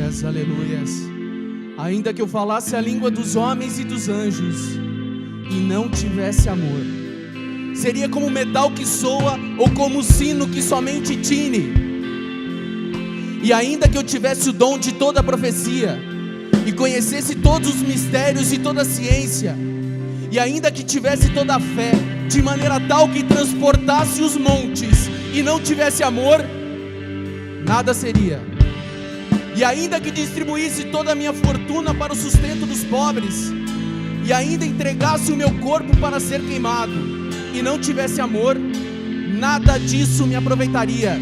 Aleluias, aleluias. Ainda que eu falasse a língua dos homens e dos anjos e não tivesse amor, seria como metal que soa ou como sino que somente tine. E ainda que eu tivesse o dom de toda a profecia e conhecesse todos os mistérios e toda a ciência, e ainda que tivesse toda a fé, de maneira tal que transportasse os montes e não tivesse amor, nada seria. E ainda que distribuísse toda a minha fortuna para o sustento dos pobres, e ainda entregasse o meu corpo para ser queimado, e não tivesse amor, nada disso me aproveitaria.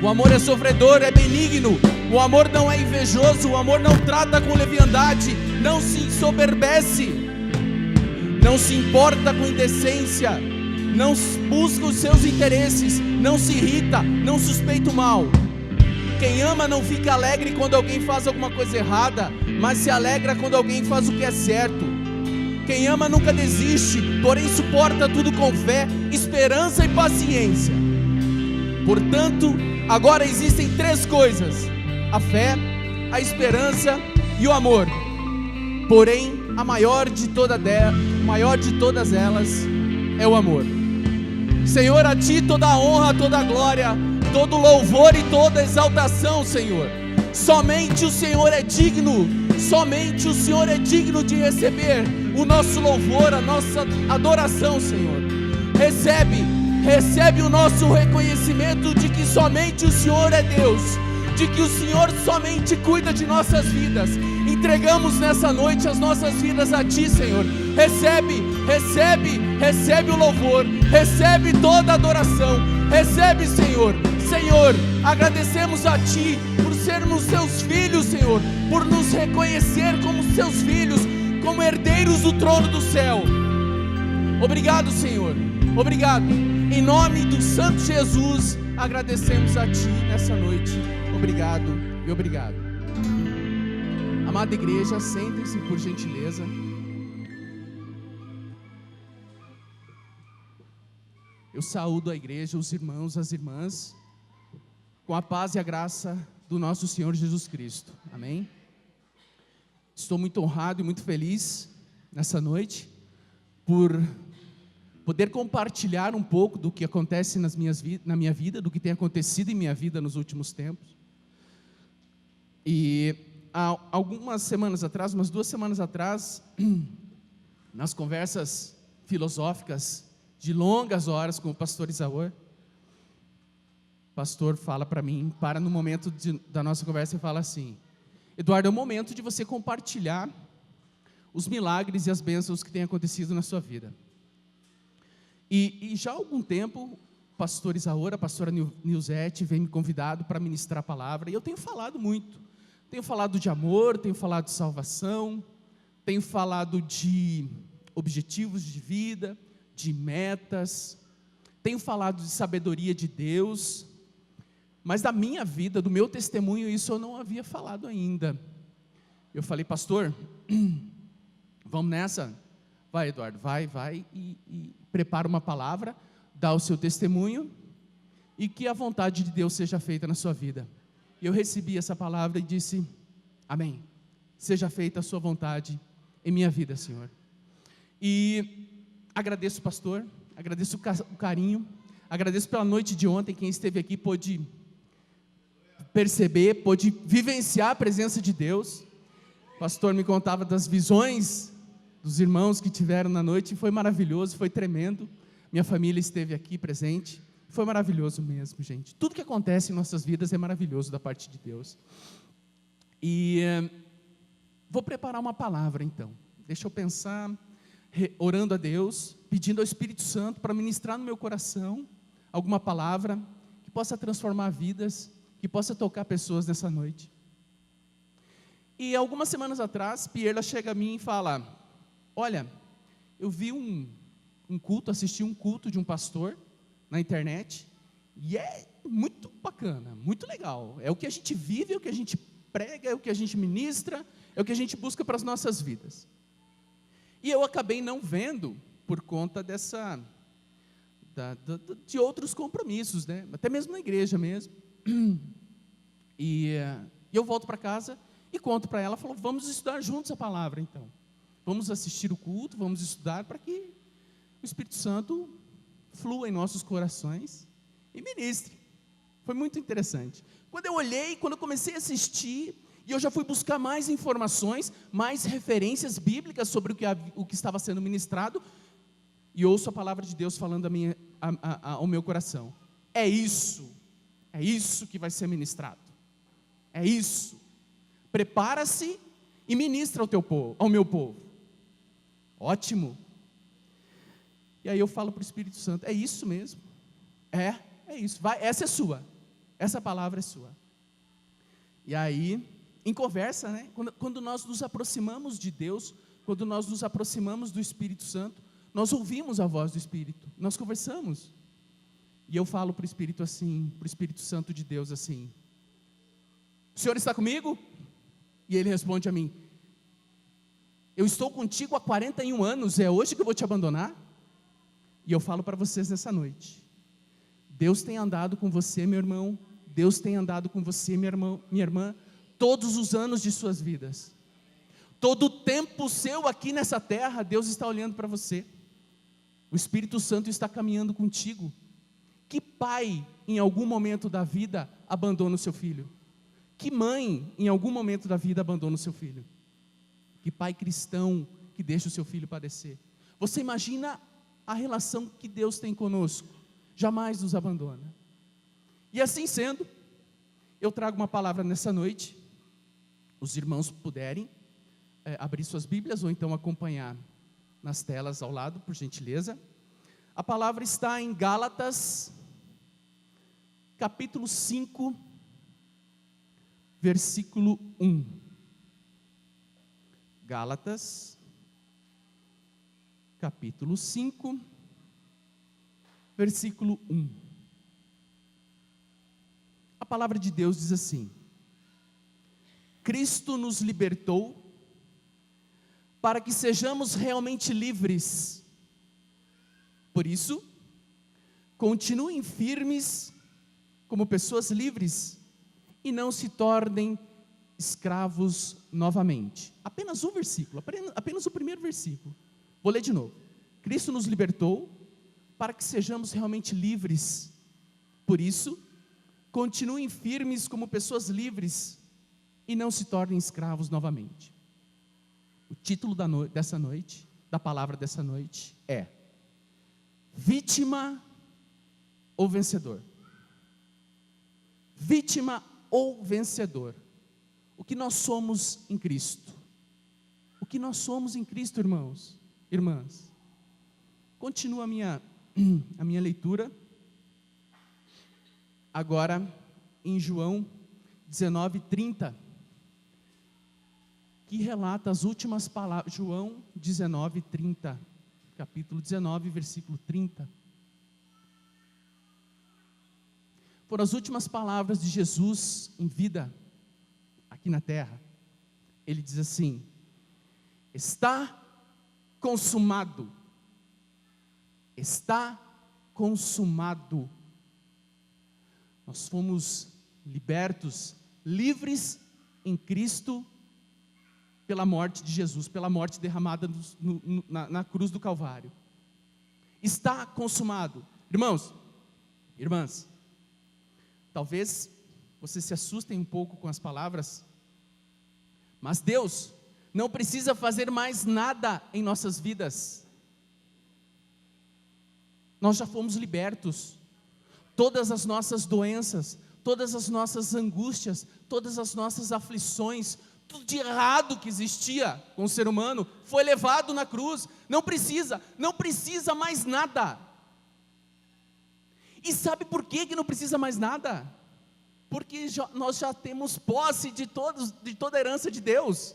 O amor é sofredor, é benigno, o amor não é invejoso, o amor não trata com leviandade, não se ensoberbece, não se importa com indecência, não busca os seus interesses, não se irrita, não suspeita o mal. Quem ama não fica alegre quando alguém faz alguma coisa errada, mas se alegra quando alguém faz o que é certo. Quem ama nunca desiste, porém suporta tudo com fé, esperança e paciência. Portanto, agora existem 3 coisas: a fé, a esperança e o amor. Porém, a maior de todas elas é o amor. Senhor, a Ti toda a honra, toda a glória, todo louvor e toda exaltação, Senhor. Somente o Senhor é digno, somente o Senhor é digno de receber o nosso louvor, a nossa adoração, Senhor. Recebe o nosso reconhecimento de que somente o Senhor é Deus, de que o Senhor somente cuida de nossas vidas. Entregamos nessa noite as nossas vidas a Ti, Senhor. Recebe o louvor, recebe toda a adoração, recebe, Senhor. Senhor, agradecemos a Ti por sermos Seus filhos, Senhor, por nos reconhecer como Seus filhos, como herdeiros do trono do céu. Obrigado, Senhor, obrigado. Em nome do Santo Jesus, agradecemos a Ti nessa noite. Obrigado e obrigado. Amada igreja, sentem-se por gentileza. Eu saúdo a igreja, os irmãos, as irmãs, com a paz e a graça do nosso Senhor Jesus Cristo. Amém? Estou muito honrado e muito feliz nessa noite por poder compartilhar um pouco do que acontece na minha vida, do que tem acontecido em minha vida nos últimos tempos. E há algumas semanas atrás, umas 2 semanas atrás, nas conversas filosóficas de longas horas com o pastor Isaur, o pastor fala para mim, no momento da nossa conversa e fala assim: Eduardo, é o momento de você compartilhar os milagres e as bênçãos que têm acontecido na sua vida. E já há algum tempo, o pastor Isaur, a pastora Nilzete, vem me convidado para ministrar a palavra, e eu tenho falado muito. Tenho falado de amor, tenho falado de salvação, tenho falado de objetivos de vida, de metas, tenho falado de sabedoria de Deus, mas da minha vida, do meu testemunho, isso eu não havia falado ainda. Eu falei: pastor, vamos nessa? Vai, Eduardo, vai e prepara uma palavra, dá o seu testemunho, e que a vontade de Deus seja feita na sua vida. E eu recebi essa palavra e disse: amém, seja feita a sua vontade em minha vida, Senhor. E agradeço o pastor, agradeço o carinho, agradeço pela noite de ontem. Quem esteve aqui pôde perceber, pôde vivenciar a presença de Deus. O pastor me contava das visões dos irmãos que tiveram na noite, e foi maravilhoso, foi tremendo. Minha família esteve aqui presente, foi maravilhoso mesmo, gente. Tudo que acontece em nossas vidas é maravilhoso da parte de Deus. E vou preparar uma palavra então, deixa eu pensar, orando a Deus, pedindo ao Espírito Santo para ministrar no meu coração alguma palavra que possa transformar vidas, que possa tocar pessoas nessa noite. E algumas semanas atrás, Pierla chega a mim e fala: olha, eu vi um culto, assisti um culto de um pastor na internet, e é muito bacana, muito legal. É o que a gente vive, é o que a gente prega, é o que a gente ministra, é o que a gente busca para as nossas vidas. E eu acabei não vendo por conta de outros compromissos, né? Até mesmo na igreja mesmo. E E eu volto para casa e conto para ela, falo, vamos estudar juntos a palavra então. Vamos assistir o culto, vamos estudar para que o Espírito Santo flua em nossos corações e ministre. Foi muito interessante. Quando eu comecei a assistir, e eu já fui buscar mais informações, mais referências bíblicas sobre o que estava sendo ministrado, e ouço a palavra de Deus falando ao meu coração. É isso que vai ser ministrado. É isso. Prepara-se e ministra ao meu povo. Ótimo. E aí eu falo para o Espírito Santo, é isso mesmo. É isso. Vai, essa é sua. Essa palavra é sua. E aí, em conversa, né? Quando nós nos aproximamos de Deus, quando nós nos aproximamos do Espírito Santo, nós ouvimos a voz do Espírito, nós conversamos. E eu falo para o Espírito assim, para o Espírito Santo de Deus assim, o Senhor está comigo? E ele responde a mim, eu estou contigo há 41 anos, é hoje que eu vou te abandonar? E eu falo para vocês nessa noite, Deus tem andado com você, meu irmão, Deus tem andado com você, minha irmã, todos os anos de suas vidas. Todo o tempo seu aqui nessa terra, Deus está olhando para você. O Espírito Santo está caminhando contigo. Que pai, em algum momento da vida, abandona o seu filho? Que mãe, em algum momento da vida, abandona o seu filho? Que pai cristão que deixa o seu filho padecer? Você imagina a relação que Deus tem conosco? Jamais nos abandona. E assim sendo, eu trago uma palavra nessa noite. Os irmãos puderem abrir suas Bíblias ou então acompanhar nas telas ao lado, por gentileza. A palavra está em Gálatas, capítulo 5, versículo 1. Gálatas, capítulo 5, versículo 1. A palavra de Deus diz assim: Cristo nos libertou para que sejamos realmente livres. Por isso, continuem firmes como pessoas livres e não se tornem escravos novamente. Apenas um versículo, apenas o primeiro versículo. Vou ler de novo. Cristo nos libertou para que sejamos realmente livres. Por isso, continuem firmes como pessoas livres e não se tornem escravos novamente. O título dessa noite, da palavra dessa noite é Vítima ou Vencedor? Vítima ou vencedor? O que nós somos em Cristo? O que nós somos em Cristo, irmãos, irmãs? Continua a minha leitura, agora em João 19:30, que relata as últimas palavras. João 19:30, capítulo 19, versículo 30. Foram as últimas palavras de Jesus em vida, aqui na terra. Ele diz assim: está consumado. Está consumado. Nós fomos libertos, livres em Cristo, pela morte de Jesus, pela morte derramada na cruz do Calvário. Está consumado. Irmãos, irmãs, talvez vocês se assustem um pouco com as palavras, mas Deus não precisa fazer mais nada em nossas vidas. Nós já fomos libertos. Todas as nossas doenças, todas as nossas angústias, todas as nossas aflições, tudo de errado que existia com o ser humano, foi levado na cruz. Não precisa mais nada. E sabe por que não precisa mais nada? Porque nós já temos posse de toda a herança de Deus.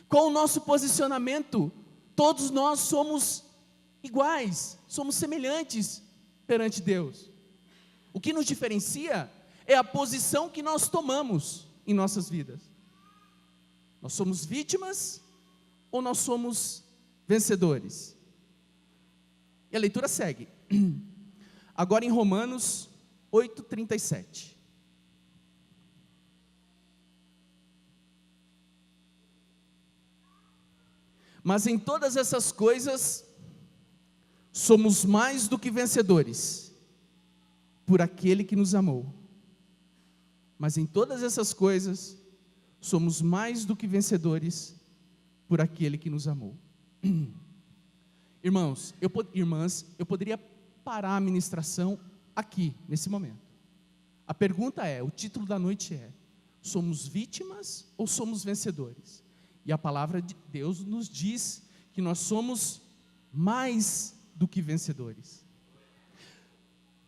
Com o nosso posicionamento, todos nós somos iguais, somos semelhantes perante Deus. O que nos diferencia é a posição que nós tomamos em nossas vidas. Nós somos vítimas ou nós somos vencedores? E a leitura segue. Agora em Romanos 8:37. Mas em todas essas coisas, somos mais do que vencedores, por aquele que nos amou. Mas em todas essas coisas, somos mais do que vencedores, por aquele que nos amou. Irmãos, irmãs, eu poderia parar a ministração aqui, nesse momento. A pergunta é, o título da noite é: somos vítimas ou somos vencedores? E a palavra de Deus nos diz que nós somos mais do que vencedores.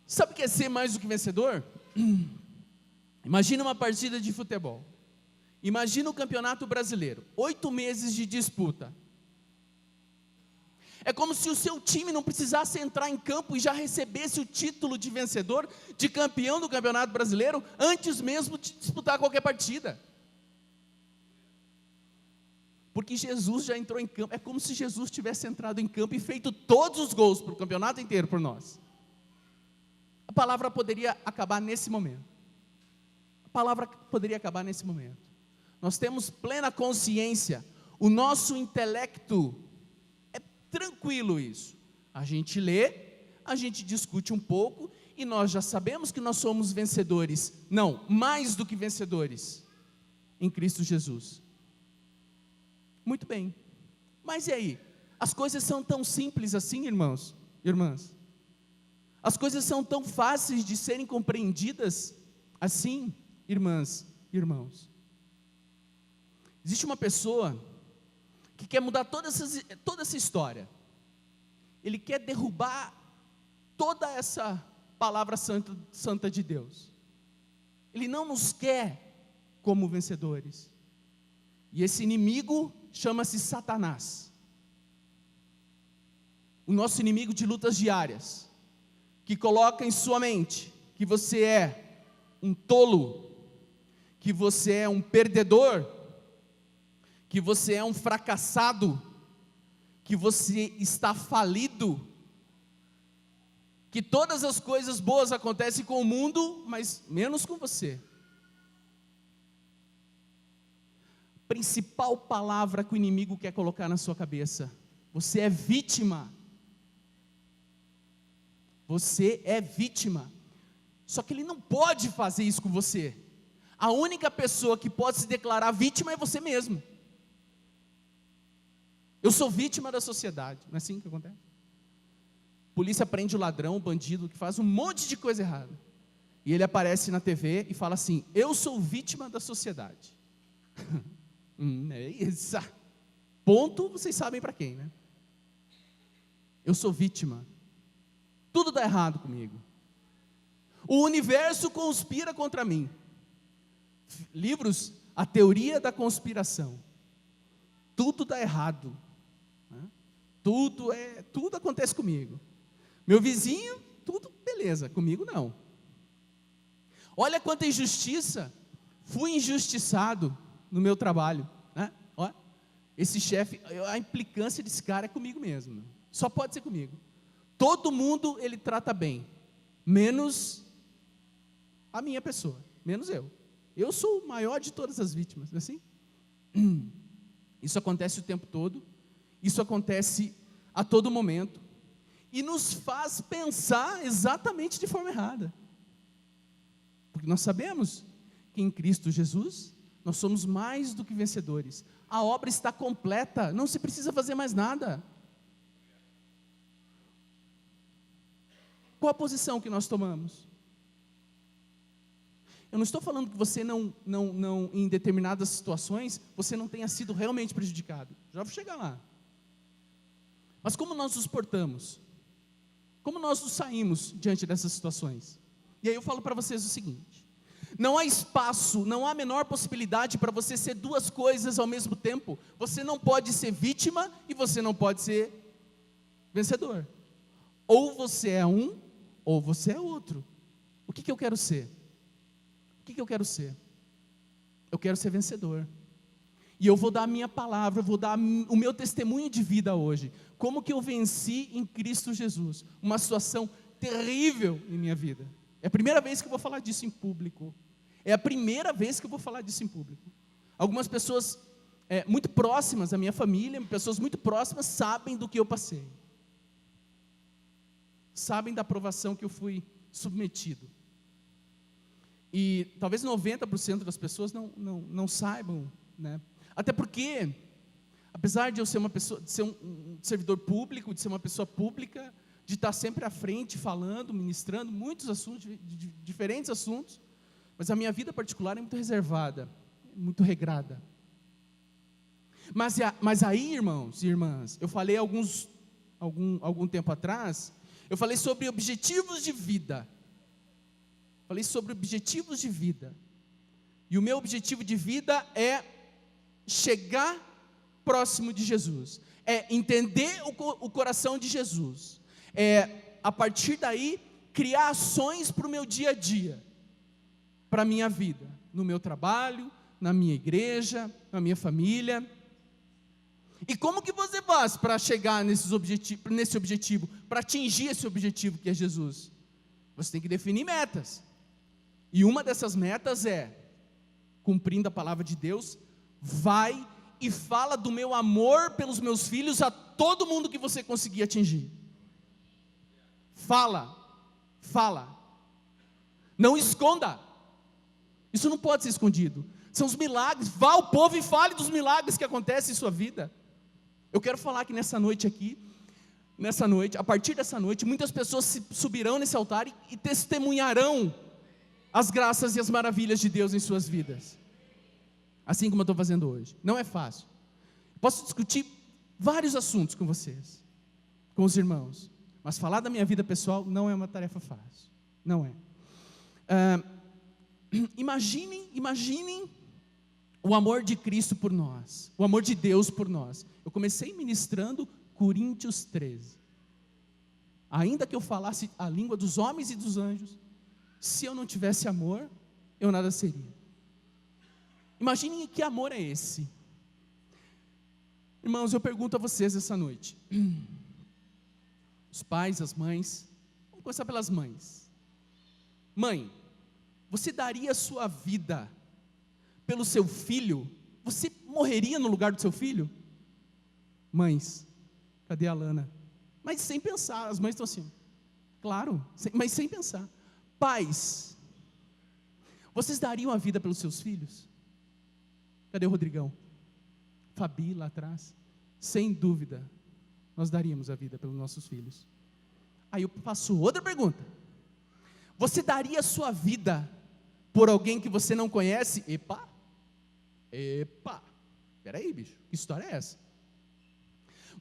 Sabe o que é ser mais do que vencedor? Imagina uma partida de futebol. Imagina o Campeonato Brasileiro, 8 meses de disputa. É como se o seu time não precisasse entrar em campo e já recebesse o título de vencedor, de campeão do Campeonato Brasileiro, antes mesmo de disputar qualquer partida. Porque Jesus já entrou em campo, é como se Jesus tivesse entrado em campo e feito todos os gols para o campeonato inteiro por nós. A palavra poderia acabar nesse momento. A palavra poderia acabar nesse momento. Nós temos plena consciência, o nosso intelecto é tranquilo isso. A gente lê, a gente discute um pouco e nós já sabemos que nós somos vencedores. Não, mais do que vencedores em Cristo Jesus. Muito bem, mas e aí? As coisas são tão simples assim, irmãos, irmãs? As coisas são tão fáceis de serem compreendidas assim, irmãs, irmãos? Existe uma pessoa que quer mudar toda essa história. Ele quer derrubar toda essa palavra santa de Deus. Ele não nos quer como vencedores. E esse inimigo chama-se Satanás. O nosso inimigo de lutas diárias, que coloca em sua mente que você é um tolo, que você é um perdedor, que você é um fracassado, que você está falido, que todas as coisas boas acontecem com o mundo, mas menos com você. Principal palavra que o inimigo quer colocar na sua cabeça: você é vítima. Você é vítima. Só que ele não pode fazer isso com você. A única pessoa que pode se declarar vítima é você mesmo. Eu sou vítima da sociedade. Não é assim que acontece? A polícia prende o ladrão, o bandido que faz um monte de coisa errada. E ele aparece na TV e fala assim: eu sou vítima da sociedade. É isso. Ponto, vocês sabem para quem, né? Eu sou vítima. Tudo dá errado comigo. O universo conspira contra mim. Livros, a teoria da conspiração. Tudo dá errado. Né? Tudo acontece comigo. Meu vizinho, tudo beleza, comigo não. Olha quanta injustiça. Fui injustiçado no meu trabalho, né? Olha, esse chefe, a implicância desse cara é comigo mesmo. Só pode ser comigo. Todo mundo ele trata bem, menos a minha pessoa, menos eu. Eu sou o maior de todas as vítimas, não é assim? Isso acontece o tempo todo, isso acontece a todo momento, e nos faz pensar exatamente de forma errada. Porque nós sabemos que em Cristo Jesus, nós somos mais do que vencedores. A obra está completa, não se precisa fazer mais nada. Qual a posição que nós tomamos? Eu não estou falando que você não, em determinadas situações, você não tenha sido realmente prejudicado. Já vou chegar lá. Mas como nós nos portamos? Como nós nos saímos diante dessas situações? E aí eu falo para vocês o seguinte: não há espaço, não há a menor possibilidade para você ser duas coisas ao mesmo tempo. Você não pode ser vítima e você não pode ser vencedor. Ou você é um, ou você é outro. O que eu quero ser? O que eu quero ser? Eu quero ser vencedor. E eu vou dar a minha palavra, eu vou dar o meu testemunho de vida hoje. Como que eu venci em Cristo Jesus uma situação terrível em minha vida. É a primeira vez que eu vou falar disso em público. É a primeira vez que eu vou falar disso em público. Algumas pessoas muito próximas, a minha família, pessoas muito próximas, sabem do que eu passei. Sabem da provação que eu fui submetido. E talvez 90% das pessoas não saibam, né? Até porque, apesar de eu ser uma pessoa, de ser um servidor público, de ser uma pessoa pública, de estar sempre à frente, falando, ministrando muitos assuntos, de diferentes assuntos, mas a minha vida particular é muito reservada, muito regrada. Mas aí, irmãos e irmãs, eu falei algum tempo atrás, eu falei sobre objetivos de vida. Falei sobre objetivos de vida. E o meu objetivo de vida é chegar próximo de Jesus. É entender o coração de Jesus. É, a partir daí, criar ações para o meu dia a dia. Para a minha vida. No meu trabalho, na minha igreja, na minha família. E como que você faz para chegar nesse objetivo? Para atingir esse objetivo que é Jesus? Você tem que definir metas. E uma dessas metas é, cumprindo a palavra de Deus, vai e fala do meu amor pelos meus filhos a todo mundo que você conseguir atingir. Fala. Não esconda. Isso não pode ser escondido. São os milagres. Vá ao povo e fale dos milagres que acontecem em sua vida. Eu quero falar que nessa noite, a partir dessa noite, muitas pessoas subirão nesse altar e testemunharão as graças e as maravilhas de Deus em suas vidas, assim como eu estou fazendo hoje. Não é fácil. Posso discutir vários assuntos com vocês, com os irmãos, mas falar da minha vida pessoal não é uma tarefa fácil. Não é. Imaginem o amor de Cristo por nós, o amor de Deus por nós. Eu comecei ministrando Coríntios 13. Ainda que eu falasse a língua dos homens e dos anjos, se eu não tivesse amor, eu nada seria. Imaginem que amor é esse. Irmãos, eu pergunto a vocês essa noite. Os pais, as mães. Vamos começar pelas mães. Mãe, você daria a sua vida pelo seu filho? Você morreria no lugar do seu filho? Mães, cadê a Lana? Mas sem pensar, as mães estão assim. Claro, mas sem pensar. Pais, vocês dariam a vida pelos seus filhos? Cadê o Rodrigão? Fabi lá atrás? Sem dúvida, nós daríamos a vida pelos nossos filhos. Aí eu faço outra pergunta. Você daria a sua vida por alguém que você não conhece? Epa, peraí bicho, que história é essa?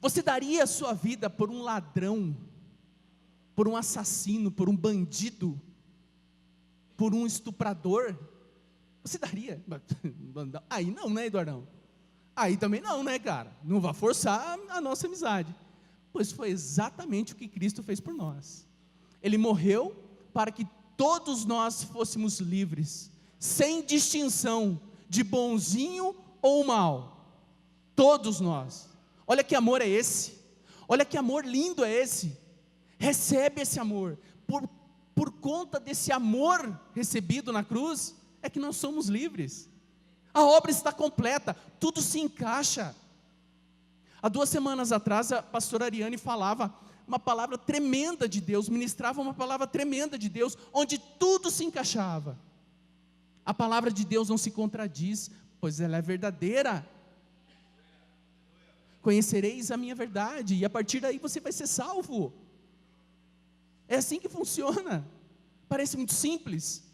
Você daria a sua vida por um ladrão, por um assassino, por um bandido, por um estuprador? Você daria? Aí não, né, Eduardão? Aí também não, né, cara? Não vá forçar a nossa amizade. Pois foi exatamente o que Cristo fez por nós. Ele morreu para que todos nós fôssemos livres, sem distinção de bonzinho ou mal. Todos nós. Olha que amor é esse. Olha que amor lindo é esse. Recebe esse amor. Por conta desse amor recebido na cruz, é que nós somos livres. A obra está completa, tudo se encaixa. Há 2 semanas atrás, a pastora Ariane falava uma palavra tremenda de Deus, ministrava uma palavra tremenda de Deus, onde tudo se encaixava. A palavra de Deus não se contradiz, pois ela é verdadeira. Conhecereis a minha verdade, e a partir daí você vai ser salvo. É assim que funciona. Parece muito simples,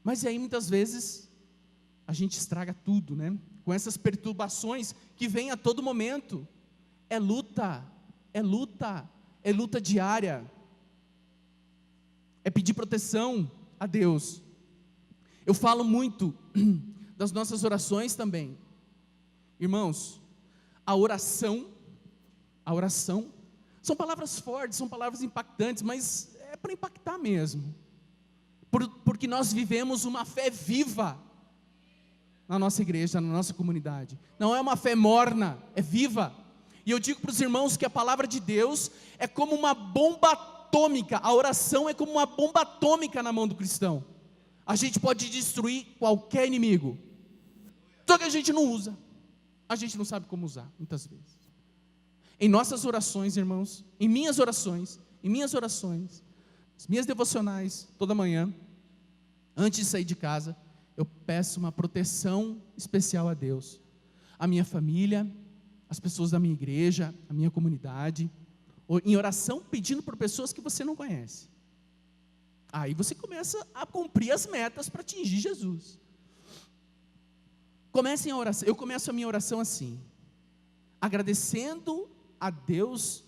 mas aí muitas vezes a gente estraga tudo, né? Com essas perturbações que vêm a todo momento. É luta diária. É pedir proteção a Deus. Eu falo muito das nossas orações também. Irmãos, a oração, são palavras fortes, são palavras impactantes, mas é para impactar mesmo. Porque nós vivemos uma fé viva na nossa igreja, na nossa comunidade. Não é uma fé morna, é viva. E eu digo para os irmãos que a palavra de Deus é como uma bomba atômica. A oração é como uma bomba atômica na mão do cristão. A gente pode destruir qualquer inimigo, só que a gente não usa. a gente não sabe como usar, muitas vezes. Em nossas orações, irmãos, em minhas orações, as minhas devocionais, toda manhã, antes de sair de casa, eu peço uma proteção especial a Deus, a minha família, as pessoas da minha igreja, a minha comunidade, em oração pedindo por pessoas que você não conhece. Aí você começa a cumprir as metas para atingir Jesus. Comecem a oração. Eu começo a minha oração assim, agradecendo a Deus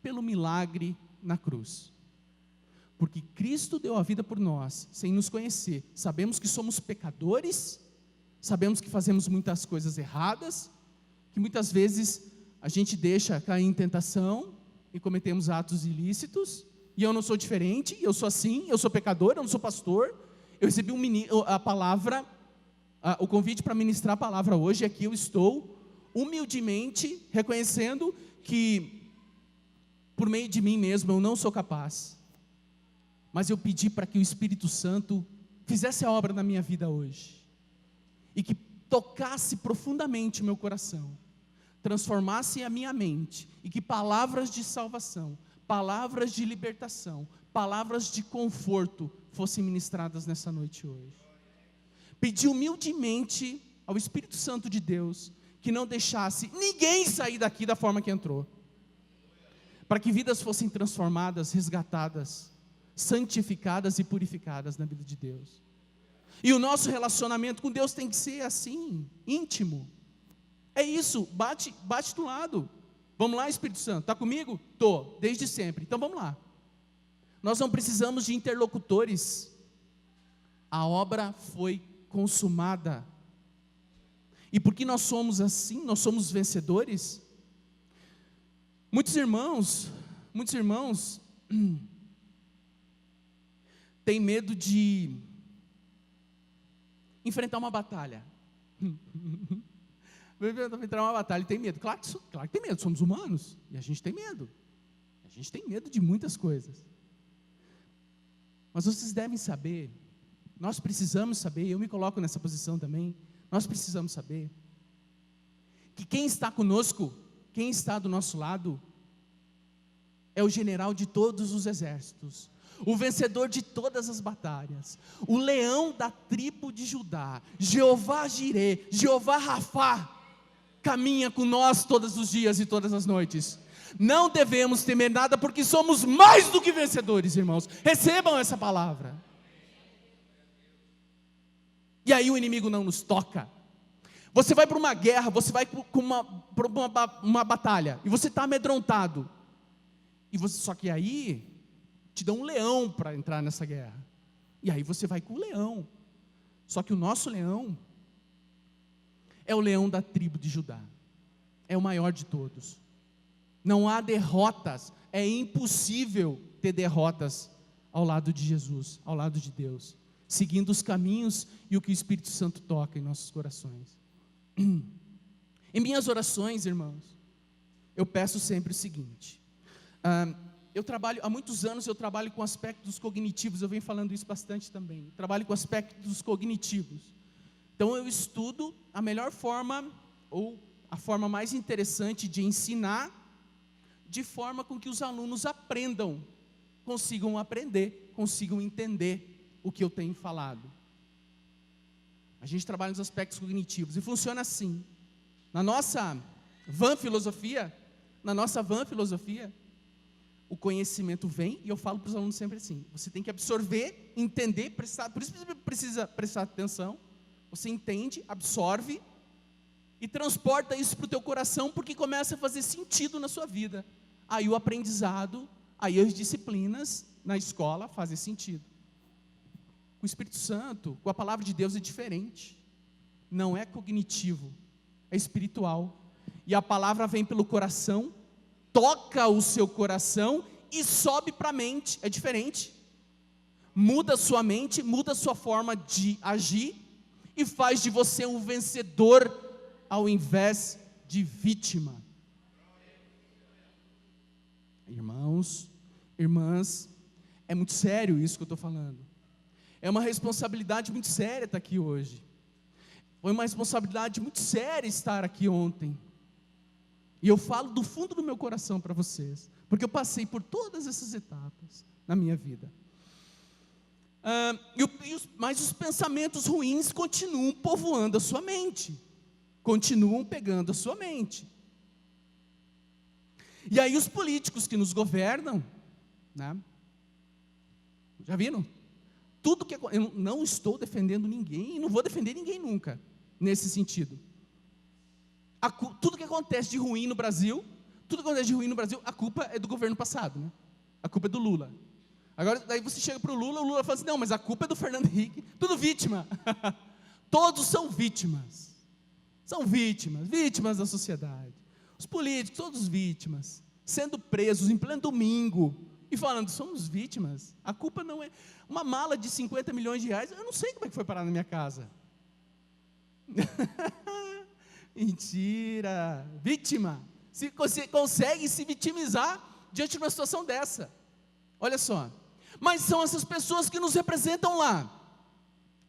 pelo milagre na cruz. Porque Cristo deu a vida por nós, sem nos conhecer. Sabemos que somos pecadores, sabemos que fazemos muitas coisas erradas, que muitas vezes a gente deixa cair em tentação e cometemos atos ilícitos, e eu não sou diferente, eu sou assim, eu sou pecador, eu não sou pastor. Eu recebi a palavra, o convite para ministrar a palavra hoje, e aqui eu estou, humildemente, reconhecendo que, por meio de mim mesmo, eu não sou capaz, mas eu pedi para que o Espírito Santo fizesse a obra na minha vida hoje, e que tocasse profundamente o meu coração, transformasse a minha mente, e que palavras de salvação, palavras de libertação, palavras de conforto fossem ministradas nessa noite hoje. Pedi humildemente ao Espírito Santo de Deus que não deixasse ninguém sair daqui da forma que entrou, para que vidas fossem transformadas, resgatadas, santificadas e purificadas na vida de Deus. E o nosso relacionamento com Deus tem que ser assim, íntimo. É isso, bate do lado. Vamos lá, Espírito Santo, está comigo? Estou, desde sempre. Então vamos lá. Nós não precisamos de interlocutores. A obra foi consumada. E porque nós somos assim, nós somos vencedores. Muitos irmãos têm medo de enfrentar uma batalha. Enfrentar uma batalha, tem medo. Claro que tem medo, somos humanos, e a gente tem medo. A gente tem medo de muitas coisas. Mas vocês devem saber, nós precisamos saber, eu me coloco nessa posição também, nós precisamos saber, que quem está conosco, quem está do nosso lado, é o general de todos os exércitos, o vencedor de todas as batalhas, o leão da tribo de Judá, Jeová Jirê, Jeová Rafá, caminha com nós todos os dias e todas as noites. Não devemos temer nada, porque somos mais do que vencedores, irmãos. Recebam essa palavra. E aí o inimigo não nos toca. Você vai para uma guerra, você vai para uma batalha, e você está amedrontado. Só que aí te dão um leão para entrar nessa guerra. E aí você vai com o leão. Só que o nosso leão é o leão da tribo de Judá. É o maior de todos. Não há derrotas. É impossível ter derrotas ao lado de Jesus, ao lado de Deus, seguindo os caminhos e o que o Espírito Santo toca em nossos corações. Em minhas orações, irmãos, eu peço sempre o seguinte. Há muitos anos eu trabalho com aspectos cognitivos, eu venho falando isso bastante também. Eu trabalho com aspectos cognitivos. Então eu estudo a melhor forma, ou a forma mais interessante de ensinar, de forma com que os alunos aprendam, consigam aprender, consigam entender o que eu tenho falado. A gente trabalha nos aspectos cognitivos, e funciona assim. Na nossa van filosofia, o conhecimento vem, e eu falo para os alunos sempre assim: você tem que absorver, entender, por isso precisa prestar atenção. Você entende, absorve e transporta isso para o teu coração, porque começa a fazer sentido na sua vida. Aí o aprendizado, aí as disciplinas na escola fazem sentido. Com o Espírito Santo, com a palavra de Deus é diferente. Não é cognitivo, é espiritual. E a palavra vem pelo coração, toca o seu coração e sobe para a mente. É diferente. Muda a sua mente, muda a sua forma de agir e faz de você um vencedor ao invés de vítima. Irmãos, irmãs, é muito sério isso que eu estou falando. É uma responsabilidade muito séria estar aqui hoje. Foi uma responsabilidade muito séria estar aqui ontem. E eu falo do fundo do meu coração para vocês, porque eu passei por todas essas etapas na minha vida. Mas os pensamentos ruins continuam povoando a sua mente, continuam pegando a sua mente. E aí os políticos que nos governam, né? Já viram? Tudo que eu não estou defendendo ninguém, e não vou defender ninguém nunca, nesse sentido. Tudo que acontece de ruim no Brasil, a culpa é do governo passado, né? A culpa é do Lula. Agora, daí você chega para o Lula fala assim, não, mas a culpa é do Fernando Henrique, tudo vítima. Todos são vítimas. São vítimas da sociedade. Os políticos, todos vítimas, sendo presos em pleno domingo, e falando, somos vítimas. A culpa não é uma mala de 50 milhões de reais, eu não sei como é que foi parar na minha casa. Mentira, vítima. Você consegue se vitimizar diante de uma situação dessa. Olha só, mas são essas pessoas que nos representam lá.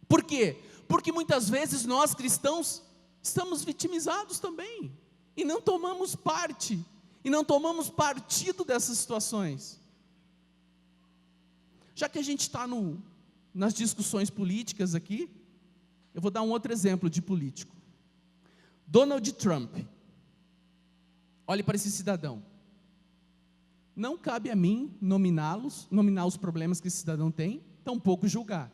Por quê? Porque muitas vezes nós cristãos estamos vitimizados também, e não tomamos parte, e não tomamos partido dessas situações. Já que a gente está nas discussões políticas aqui, eu vou dar um outro exemplo de político. Donald Trump. Olhe para esse cidadão. Não cabe a mim nominar os problemas que esse cidadão tem, tampouco julgar.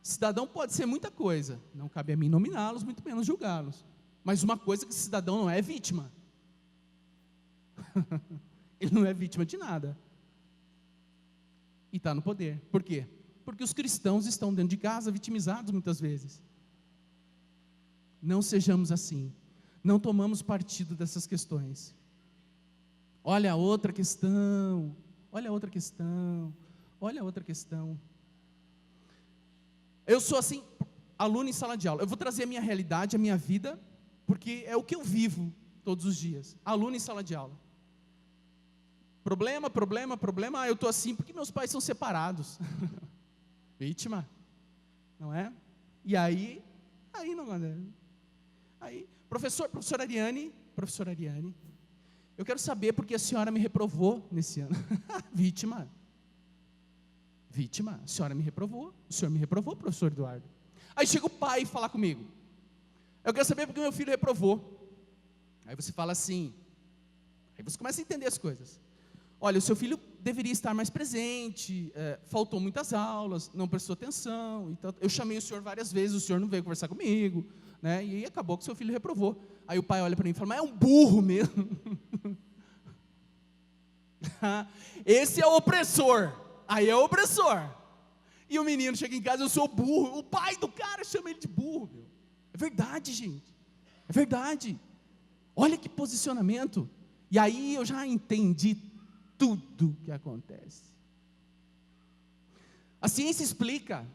Cidadão pode ser muita coisa, não cabe a mim nominá-los, muito menos julgá-los. Mas uma coisa que esse cidadão não é vítima. Ele não é vítima de nada. E está no poder. Por quê? Porque os cristãos estão dentro de casa vitimizados muitas vezes. Não sejamos assim. Não tomamos partido dessas questões. Olha a outra questão. Eu sou assim, aluno em sala de aula. Eu vou trazer a minha realidade, a minha vida, porque é o que eu vivo todos os dias. Aluno em sala de aula. Problema. Eu estou assim porque meus pais são separados. Vítima. Não é? E aí não é. Aí, professora Ariane, eu quero saber porque a senhora me reprovou nesse ano. Vítima, a senhora me reprovou, o senhor me reprovou, professor Eduardo. Aí chega o pai falar comigo, eu quero saber porque meu filho reprovou. Aí você fala assim, aí você começa a entender as coisas. Olha, o seu filho deveria estar mais presente, faltou muitas aulas, não prestou atenção, então, eu chamei o senhor várias vezes, o senhor não veio conversar comigo, né, e aí acabou que o seu filho reprovou. Aí o pai olha para mim e fala, mas é um burro mesmo. Esse é o opressor, aí é o opressor. E o menino chega em casa, eu sou burro, o pai do cara chama ele de burro, meu. É verdade, gente, é verdade. Olha que posicionamento. E aí eu já entendi tudo que acontece. A ciência explica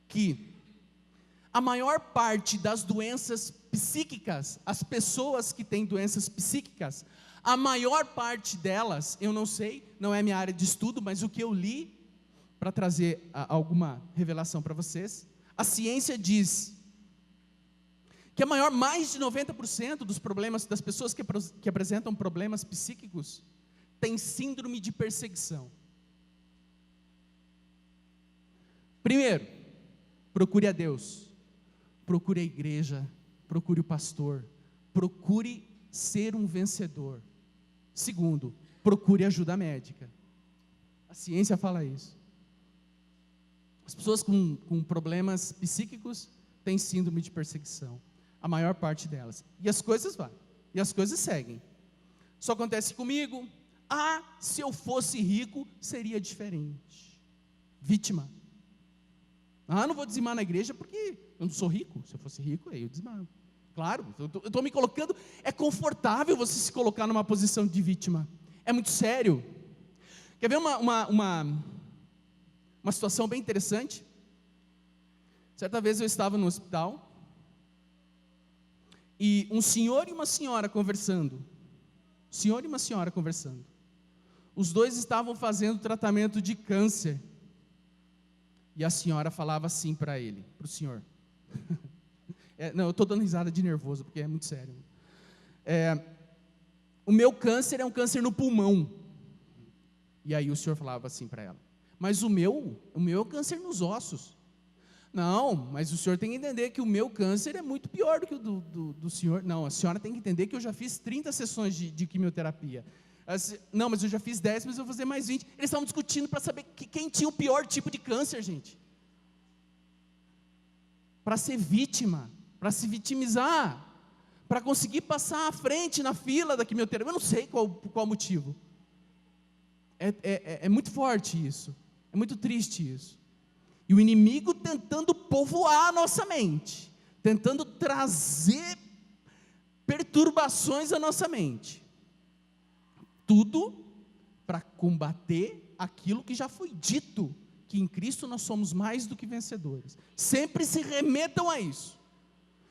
que a maior parte das doenças psíquicas, as pessoas que têm doenças psíquicas, a maior parte delas, eu não sei, não é minha área de estudo, mas o que eu li, para trazer alguma revelação para vocês, a ciência diz que mais de 90% dos problemas, das pessoas que apresentam problemas psíquicos, têm síndrome de perseguição. Primeiro, procure a Deus, procure a igreja, procure o pastor, procure ser um vencedor. Segundo, procure ajuda médica. A ciência fala isso. As pessoas com problemas psíquicos têm síndrome de perseguição. A maior parte delas. E as coisas vão. E as coisas seguem. Só acontece comigo. Se eu fosse rico, seria diferente. Vítima. Não vou dizimar na igreja porque eu não sou rico. Se eu fosse rico, aí eu dizimava. Claro, eu estou me colocando. É confortável você se colocar numa posição de vítima. É muito sério. Quer ver uma situação bem interessante? Certa vez eu estava no hospital. E um senhor e uma senhora conversando. Os dois estavam fazendo tratamento de câncer. E a senhora falava assim para ele, para o senhor. Não, eu estou dando risada de nervoso, porque é muito sério. O meu câncer é um câncer no pulmão. E aí o senhor falava assim para ela, mas o meu é câncer nos ossos. Não, mas o senhor tem que entender que o meu câncer é muito pior do que o do senhor. Não, a senhora tem que entender que eu já fiz 30 sessões de quimioterapia. Não, mas eu já fiz 10, mas eu vou fazer mais 20. Eles estavam discutindo para saber quem tinha o pior tipo de câncer, gente. Para ser vítima, para se vitimizar, para conseguir passar à frente na fila da quimioterapia. Eu não sei qual motivo. É muito forte isso, é muito triste isso. E o inimigo tentando povoar a nossa mente, tentando trazer perturbações à nossa mente. Tudo para combater aquilo que já foi dito, que em Cristo nós somos mais do que vencedores. Sempre se remetam a isso.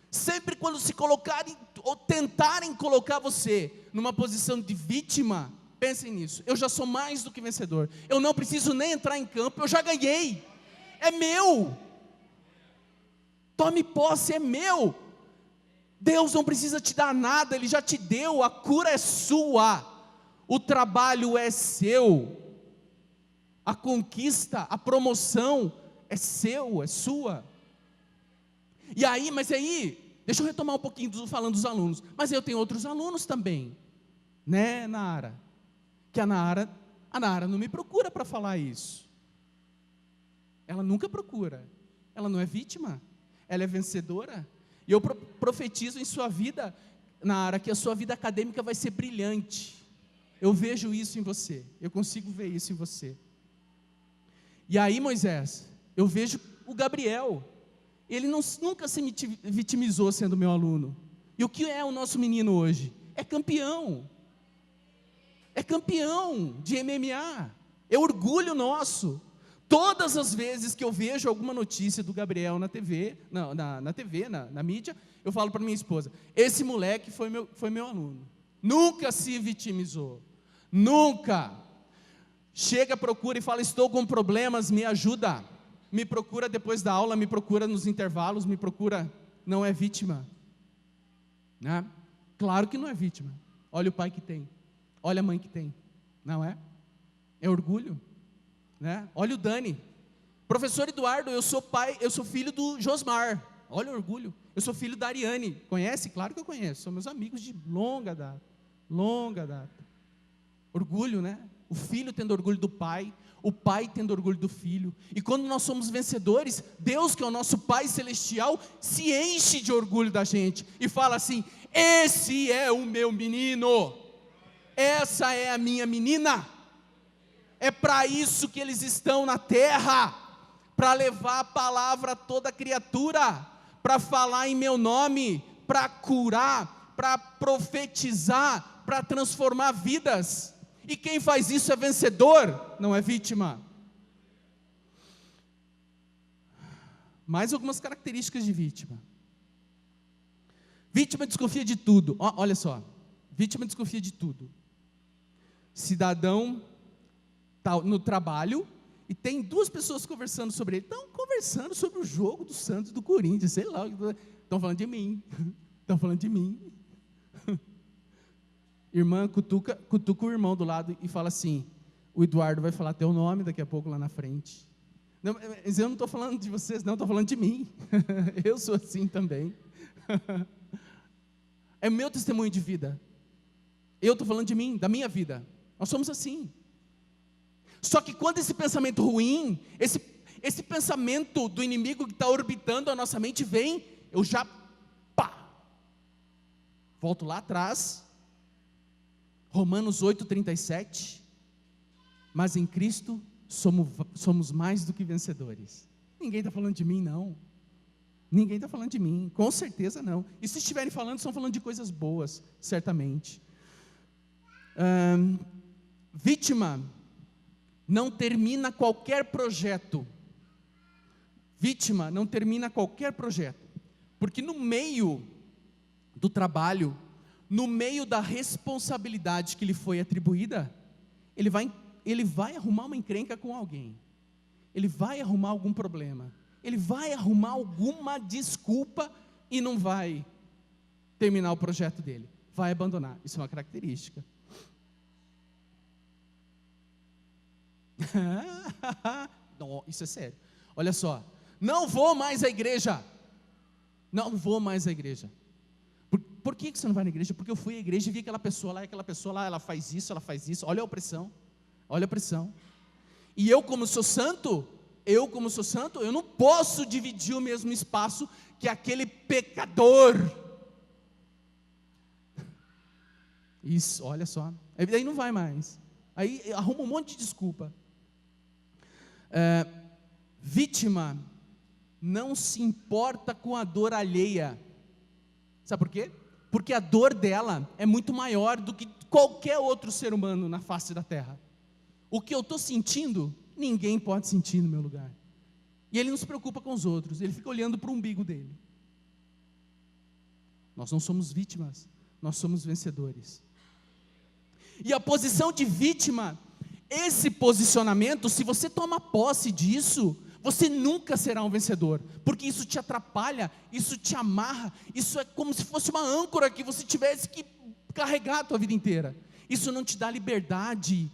Sempre quando se colocarem ou tentarem colocar você numa posição de vítima, pensem nisso, eu já sou mais do que vencedor, eu não preciso nem entrar em campo, eu já ganhei, é meu, tome posse, é meu, Deus não precisa te dar nada, Ele já te deu, a cura é sua, o trabalho é seu, a conquista, a promoção é seu, é sua. E aí, deixa eu retomar um pouquinho falando dos alunos, mas eu tenho outros alunos também, né, Nara? Que a Nara não me procura para falar isso. Ela nunca procura. Ela não é vítima. Ela é vencedora. E eu profetizo em sua vida, Nara, que a sua vida acadêmica vai ser brilhante. Eu vejo isso em você. Eu consigo ver isso em você. E aí, Moisés, eu vejo o Gabriel. Ele nunca se vitimizou sendo meu aluno. E o que é o nosso menino hoje? É campeão. É campeão de MMA, é orgulho nosso. Todas as vezes que eu vejo alguma notícia do Gabriel na TV, na mídia, eu falo para minha esposa, esse moleque foi meu aluno, nunca se vitimizou, nunca, chega, procura e fala, estou com problemas, me ajuda, me procura depois da aula, me procura nos intervalos, me procura, não é vítima, né? Claro que não é vítima, olha o pai que tem. Olha a mãe que tem, não é? É orgulho, né? Olha o Dani, professor Eduardo, eu sou filho do Josmar, olha o orgulho, eu sou filho da Ariane, conhece? Claro que eu conheço, são meus amigos de longa data, orgulho, né? O filho tendo orgulho do pai, o pai tendo orgulho do filho, e quando nós somos vencedores, Deus que é o nosso Pai Celestial, se enche de orgulho da gente, e fala assim, esse é o meu menino, essa é a minha menina, é para isso que eles estão na terra, para levar a palavra a toda criatura, para falar em meu nome, para curar, para profetizar, para transformar vidas, e quem faz isso é vencedor, não é vítima. Mais algumas características de vítima. Vítima desconfia de tudo, olha só, vítima desconfia de tudo. Cidadão está no trabalho e tem duas pessoas conversando sobre ele. Estão conversando sobre o jogo do Santos e do Corinthians, sei lá. Estão falando de mim. Estão falando de mim. Irmã, cutuca o irmão do lado e fala assim, o Eduardo vai falar teu nome daqui a pouco lá na frente. Não, mas eu não estou falando de vocês, não, estou falando de mim. Eu sou assim também. É meu testemunho de vida. Eu estou falando de mim, da minha vida. Nós somos assim. Só que quando esse pensamento ruim, esse pensamento do inimigo que está orbitando a nossa mente vem, eu já, volto lá atrás, Romanos 8:37, mas em Cristo somos mais do que vencedores. Ninguém está falando de mim, não. Ninguém está falando de mim, com certeza não. E se estiverem falando, estão falando de coisas boas, certamente. Vítima não termina qualquer projeto. Vítima não termina qualquer projeto. Porque no meio do trabalho, no meio da responsabilidade que lhe foi atribuída, ele vai arrumar uma encrenca com alguém. ele vai arrumar algum problema, ele vai arrumar alguma desculpa e não vai terminar o projeto dele, vai abandonar. Isso é uma característica. Não, isso é sério. Olha só, não vou mais à igreja. Não vou mais à igreja. Por que você não vai na igreja? Porque eu fui à igreja e vi aquela pessoa lá, ela faz isso. Olha a opressão. Olha a opressão. E eu como sou santo, eu não posso dividir o mesmo espaço que aquele pecador. Isso, olha só. Aí não vai mais. Aí arruma um monte de desculpa. Vítima não se importa com a dor alheia. Sabe por quê? Porque a dor dela é muito maior do que qualquer outro ser humano na face da terra. O que eu estou sentindo, ninguém pode sentir no meu lugar. E ele não se preocupa com os outros, ele fica olhando para o umbigo dele. Nós não somos vítimas, nós somos vencedores. E a posição de vítima, esse posicionamento, se você toma posse disso, você nunca será um vencedor, porque isso te atrapalha, isso te amarra, isso é como se fosse uma âncora que você tivesse que carregar a tua vida inteira. Isso não te dá liberdade,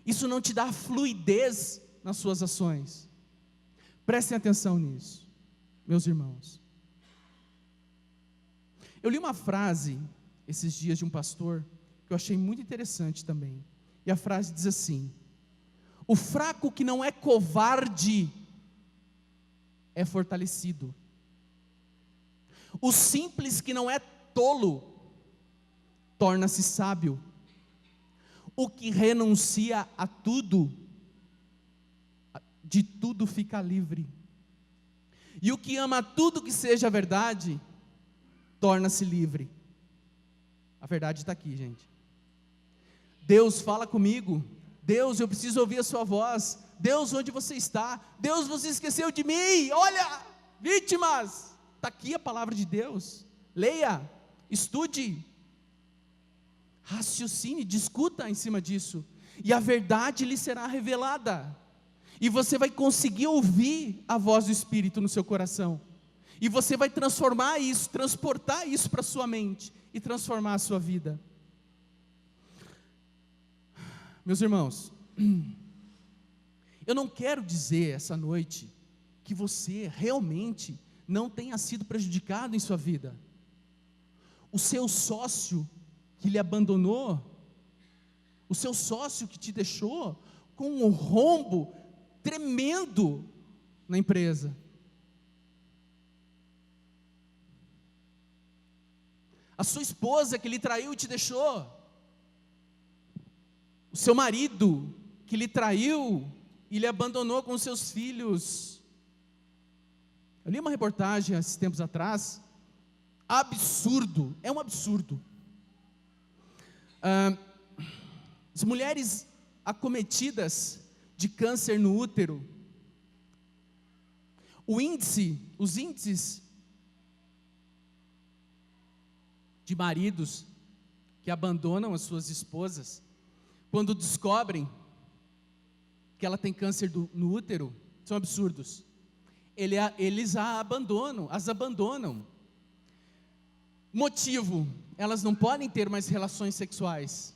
isso não te dá fluidez nas suas ações. Prestem atenção nisso, meus irmãos. Eu li uma frase esses dias de um pastor que eu achei muito interessante também. E a frase diz assim: o fraco que não é covarde é fortalecido. O simples que não é tolo torna-se sábio. O que renuncia a tudo, de tudo fica livre. E o que ama tudo que seja verdade, torna-se livre. A verdade está aqui, gente. Deus, fala comigo. Deus, eu preciso ouvir a sua voz. Deus, onde você está? Deus, você esqueceu de mim? Olha, vítimas, está aqui a palavra de Deus. Leia, estude, raciocine, discuta em cima disso, e a verdade lhe será revelada, e você vai conseguir ouvir a voz do Espírito no seu coração, e você vai transformar isso, transportar isso para a sua mente, e transformar a sua vida. Meus irmãos, eu não quero dizer essa noite que você realmente não tenha sido prejudicado em sua vida. O seu sócio que lhe abandonou, o seu sócio que te deixou com um rombo tremendo na empresa. A sua esposa que lhe traiu e te deixou. O seu marido que lhe traiu e lhe abandonou com os seus filhos. Eu li uma reportagem há esses tempos atrás, absurdo, é um absurdo. As mulheres acometidas de câncer no útero, os índices de maridos que abandonam as suas esposas, quando descobrem que ela tem câncer no útero, são absurdos. Eles as abandonam. Motivo: elas não podem ter mais relações sexuais.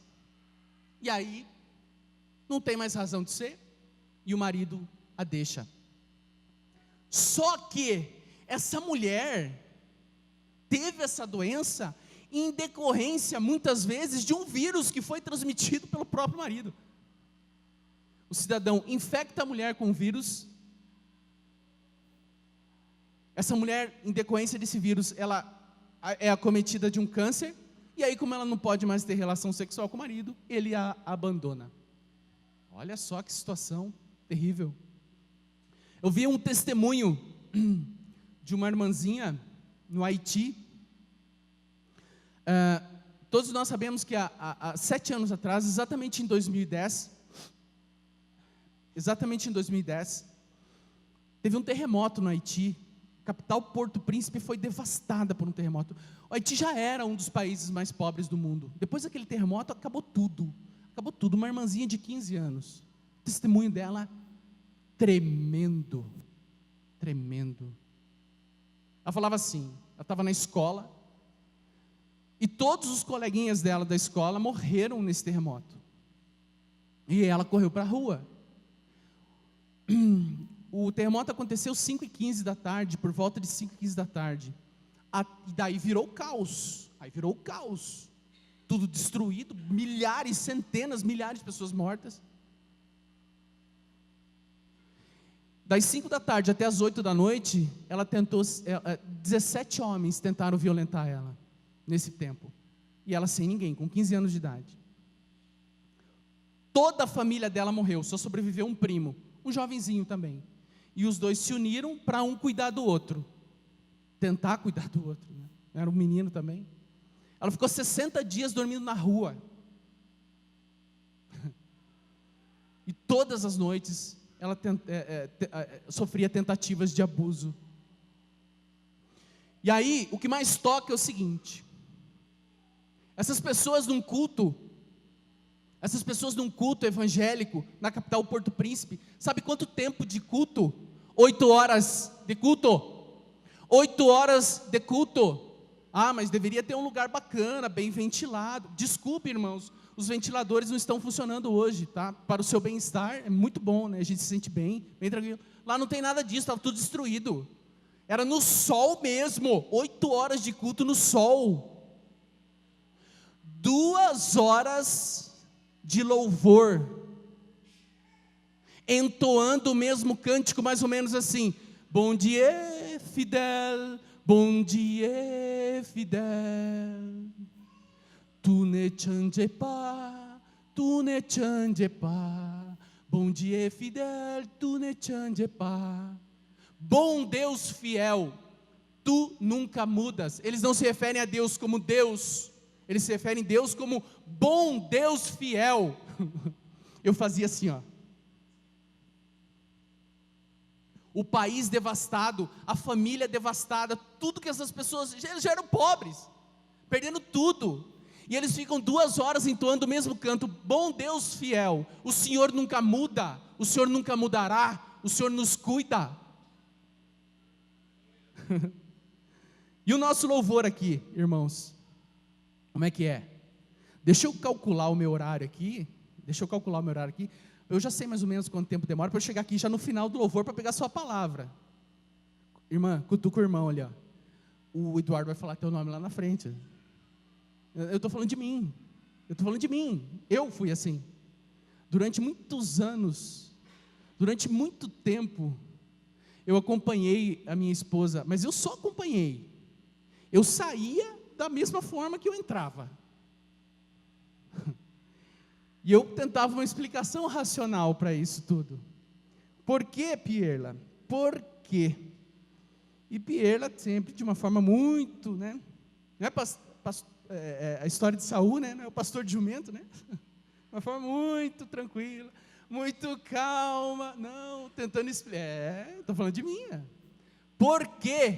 E aí, não tem mais razão de ser, e o marido a deixa. Só que essa mulher teve essa doença em decorrência, muitas vezes, de um vírus que foi transmitido pelo próprio marido. O cidadão infecta a mulher com o vírus. Essa mulher, em decorrência desse vírus, ela é acometida de um câncer, e aí, como ela não pode mais ter relação sexual com o marido, ele a abandona. Olha só que situação terrível. Eu vi um testemunho de uma irmãzinha no Haiti. Todos nós sabemos que há 7 anos atrás, exatamente em 2010, teve um terremoto no Haiti. A capital Porto Príncipe foi devastada por um terremoto. O Haiti já era um dos países mais pobres do mundo. Depois daquele terremoto, acabou tudo. Uma irmãzinha de 15 anos. O testemunho dela, tremendo, tremendo. Ela falava assim, ela estava na escola, e todos os coleguinhas dela da escola morreram nesse terremoto. E ela correu para a rua. O terremoto aconteceu 5h15 da tarde, por volta de 5h15 da tarde. E daí virou caos. Aí virou caos. Tudo destruído, milhares, centenas, milhares de pessoas mortas. Das 5 da tarde até as 8 da noite, 17 homens tentaram violentar ela, nesse tempo. E ela sem ninguém, com 15 anos de idade. Toda a família dela morreu, só sobreviveu um primo, um jovenzinho também. E os dois se uniram para um cuidar do outro. Tentar cuidar do outro, né? Era um menino também. Ela ficou 60 dias dormindo na rua. E todas as noites ela sofria tentativas de abuso. E aí, o que mais toca é o seguinte: essas pessoas num culto evangélico, na capital Porto Príncipe, sabe quanto tempo de culto? 8 horas de culto. 8 horas de culto. Ah, mas deveria ter um lugar bacana, bem ventilado. Desculpe, irmãos, os ventiladores não estão funcionando hoje, tá? Para o seu bem-estar, é muito bom, né? A gente se sente bem tranquilo. Lá não tem nada disso, estava tudo destruído. Era no sol mesmo, 8 horas de culto no sol. 2 horas de louvor, entoando o mesmo cântico, mais ou menos assim: Bom dia, fidèle, bom dia, fidèle, tu ne changes pas, tu ne changes pas, bom dia, fidèle, tu ne changes pas. Bom Deus fiel, tu nunca mudas. Eles não se referem a Deus como Deus, eles se referem a Deus como bom Deus fiel. Eu fazia assim, ó. O país devastado, a família devastada, tudo que essas pessoas, eles já eram pobres, perdendo tudo, e eles ficam 2 horas entoando o mesmo canto: bom Deus fiel, o Senhor nunca muda, o Senhor nunca mudará, o Senhor nos cuida. E o nosso louvor aqui, irmãos, como é que é? Deixa eu calcular o meu horário aqui. Eu já sei mais ou menos quanto tempo demora para eu chegar aqui já no final do louvor para pegar a sua palavra. Irmã, cutuca o irmão ali, ó. O Eduardo vai falar teu nome lá na frente. Eu estou falando de mim. Eu fui assim. Durante muitos anos, durante muito tempo, eu acompanhei a minha esposa, mas eu só acompanhei. Eu saía da mesma forma que eu entrava. E eu tentava uma explicação racional para isso tudo. Por que, Pierla? Por quê? E Pierla sempre de uma forma muito, né? Não é a história de Saul, né? Não é o pastor de jumento, né? Uma forma muito tranquila, muito calma. Não, tentando explicar. Estou falando de mim. Por que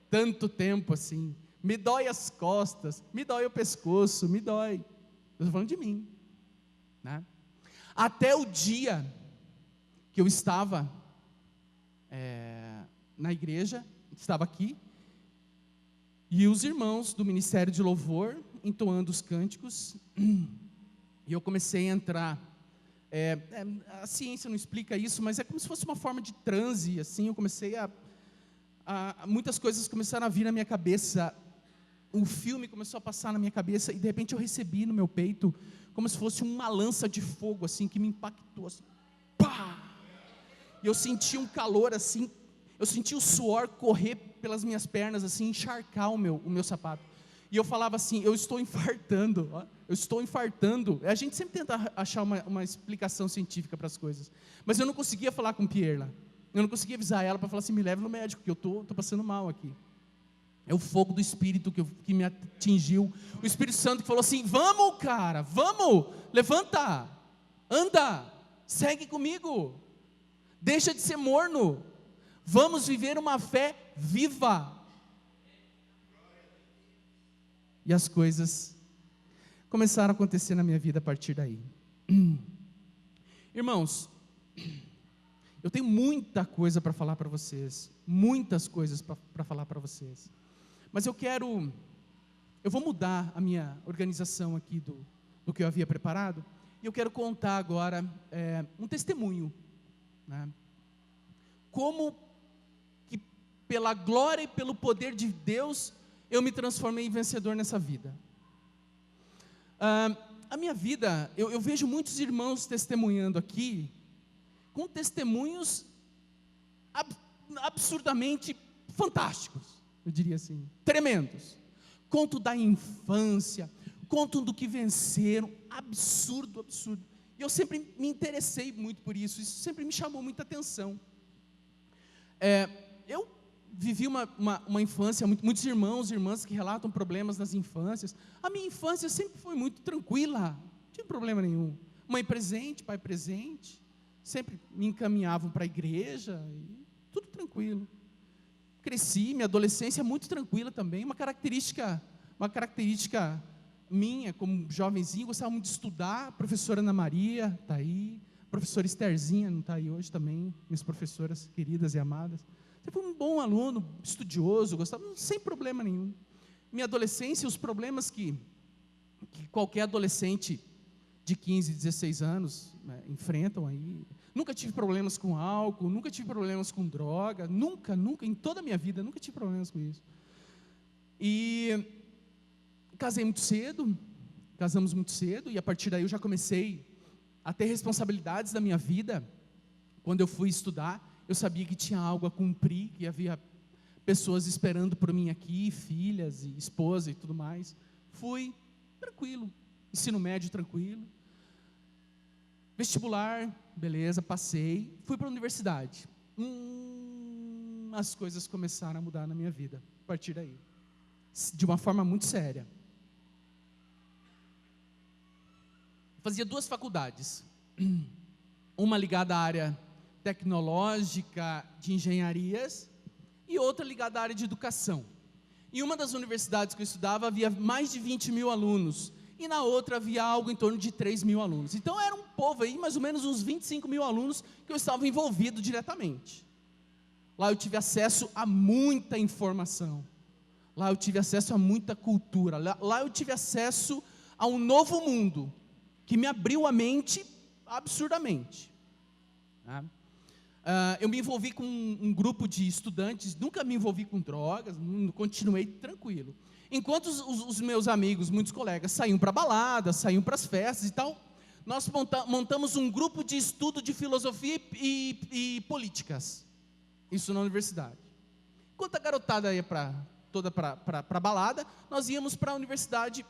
tanto tempo assim? Me dói as costas, me dói o pescoço, me dói. Eu estou falando de mim. Né? Até o dia que eu estava na igreja, estava aqui, e os irmãos do Ministério de Louvor entoando os cânticos, e eu comecei a entrar. A ciência não explica isso, mas é como se fosse uma forma de transe, assim. Eu comecei muitas coisas começaram a vir na minha cabeça. Um filme começou a passar na minha cabeça, e de repente eu recebi no meu peito como se fosse uma lança de fogo, assim, que me impactou, assim, pá! E eu senti um calor, assim, eu senti o suor correr pelas minhas pernas, assim, encharcar o meu sapato. E eu falava assim: eu estou infartando, ó, eu estou infartando. A gente sempre tenta achar uma explicação científica para as coisas, mas eu não conseguia falar com Pierla, eu não conseguia avisar ela para falar assim: me leve no médico, que eu estou passando mal aqui. É o fogo do Espírito que me atingiu. O Espírito Santo que falou assim: vamos, cara, vamos, levanta, anda, segue comigo, deixa de ser morno, vamos viver uma fé viva. E as coisas começaram a acontecer na minha vida a partir daí. Irmãos, Eu tenho muita coisa para falar para vocês, muitas coisas para falar para vocês. Mas eu vou mudar a minha organização aqui do que eu havia preparado, e eu quero contar agora um testemunho, né? Como que pela glória e pelo poder de Deus, eu me transformei em vencedor nessa vida. A minha vida, eu vejo muitos irmãos testemunhando aqui, com testemunhos absurdamente fantásticos, eu diria assim, tremendos. Conto da infância, contam do que venceram, absurdo. E eu sempre me interessei muito por isso sempre me chamou muita atenção. Eu vivi uma infância, muitos irmãos e irmãs que relatam problemas nas infâncias. A minha infância sempre foi muito tranquila, não tinha problema nenhum. Mãe presente, pai presente, sempre me encaminhavam para a igreja, e tudo tranquilo. Cresci, minha adolescência muito tranquila também, uma característica minha, como jovenzinho, gostava muito de estudar. A professora Ana Maria está aí, a professora Estherzinha não está aí hoje também, minhas professoras queridas e amadas. Você foi um bom aluno, estudioso, gostava, sem problema nenhum. Minha adolescência, os problemas que qualquer adolescente de 15, 16 anos enfrentam aí. Nunca tive problemas com álcool, nunca tive problemas com droga, nunca, em toda a minha vida, nunca tive problemas com isso. E casamos muito cedo, e a partir daí eu já comecei a ter responsabilidades da minha vida. Quando eu fui estudar, eu sabia que tinha algo a cumprir, que havia pessoas esperando por mim aqui, filhas e esposa e tudo mais. Fui tranquilo, ensino médio tranquilo, vestibular, beleza, passei, fui para a universidade. As coisas começaram a mudar na minha vida, a partir daí, de uma forma muito séria. Fazia 2 faculdades, uma ligada à área tecnológica de engenharias e outra ligada à área de educação. Em uma das universidades que eu estudava havia mais de 20 mil alunos, e na outra havia algo em torno de 3 mil alunos. Então era um povo aí, mais ou menos uns 25 mil alunos, que eu estava envolvido diretamente. Lá eu tive acesso a muita informação, lá eu tive acesso a muita cultura, lá eu tive acesso a um novo mundo, que me abriu a mente absurdamente. Eu me envolvi com um grupo de estudantes, nunca me envolvi com drogas, continuei tranquilo. Enquanto os meus amigos, muitos colegas, saíam para balada, saíam para as festas e tal, nós montamos um grupo de estudo de filosofia e políticas, isso na universidade. Enquanto a garotada ia toda para a balada, nós íamos para a universidade,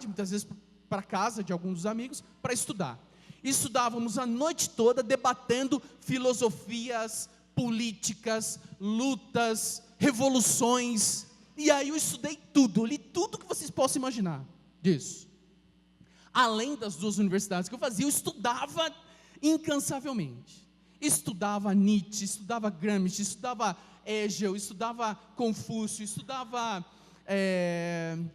muitas vezes para a casa de alguns dos amigos, para estudar. Estudávamos a noite toda debatendo filosofias, políticas, lutas, revoluções. E aí eu estudei tudo, li tudo que vocês possam imaginar disso. Além das 2 universidades que eu fazia, eu estudava incansavelmente. Estudava Nietzsche, estudava Gramsci, estudava Hegel, estudava Confúcio, estudava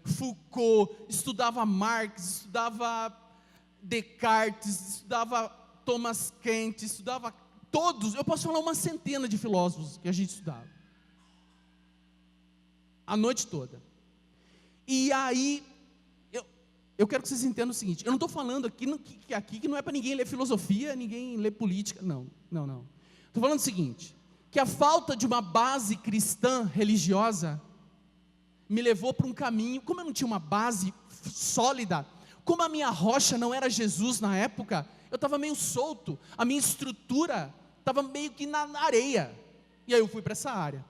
Foucault, estudava Marx, estudava Descartes, estudava Thomas Kent, estudava todos, eu posso falar uma centena de filósofos que a gente estudava, a noite toda. E aí, eu quero que vocês entendam o seguinte, eu não estou falando aqui que não é para ninguém ler filosofia, ninguém ler política, não. Estou falando o seguinte, que a falta de uma base cristã religiosa me levou para um caminho, como eu não tinha uma base sólida, como a minha rocha não era Jesus na época, eu estava meio solto, a minha estrutura estava meio que na areia, e aí eu fui para essa área,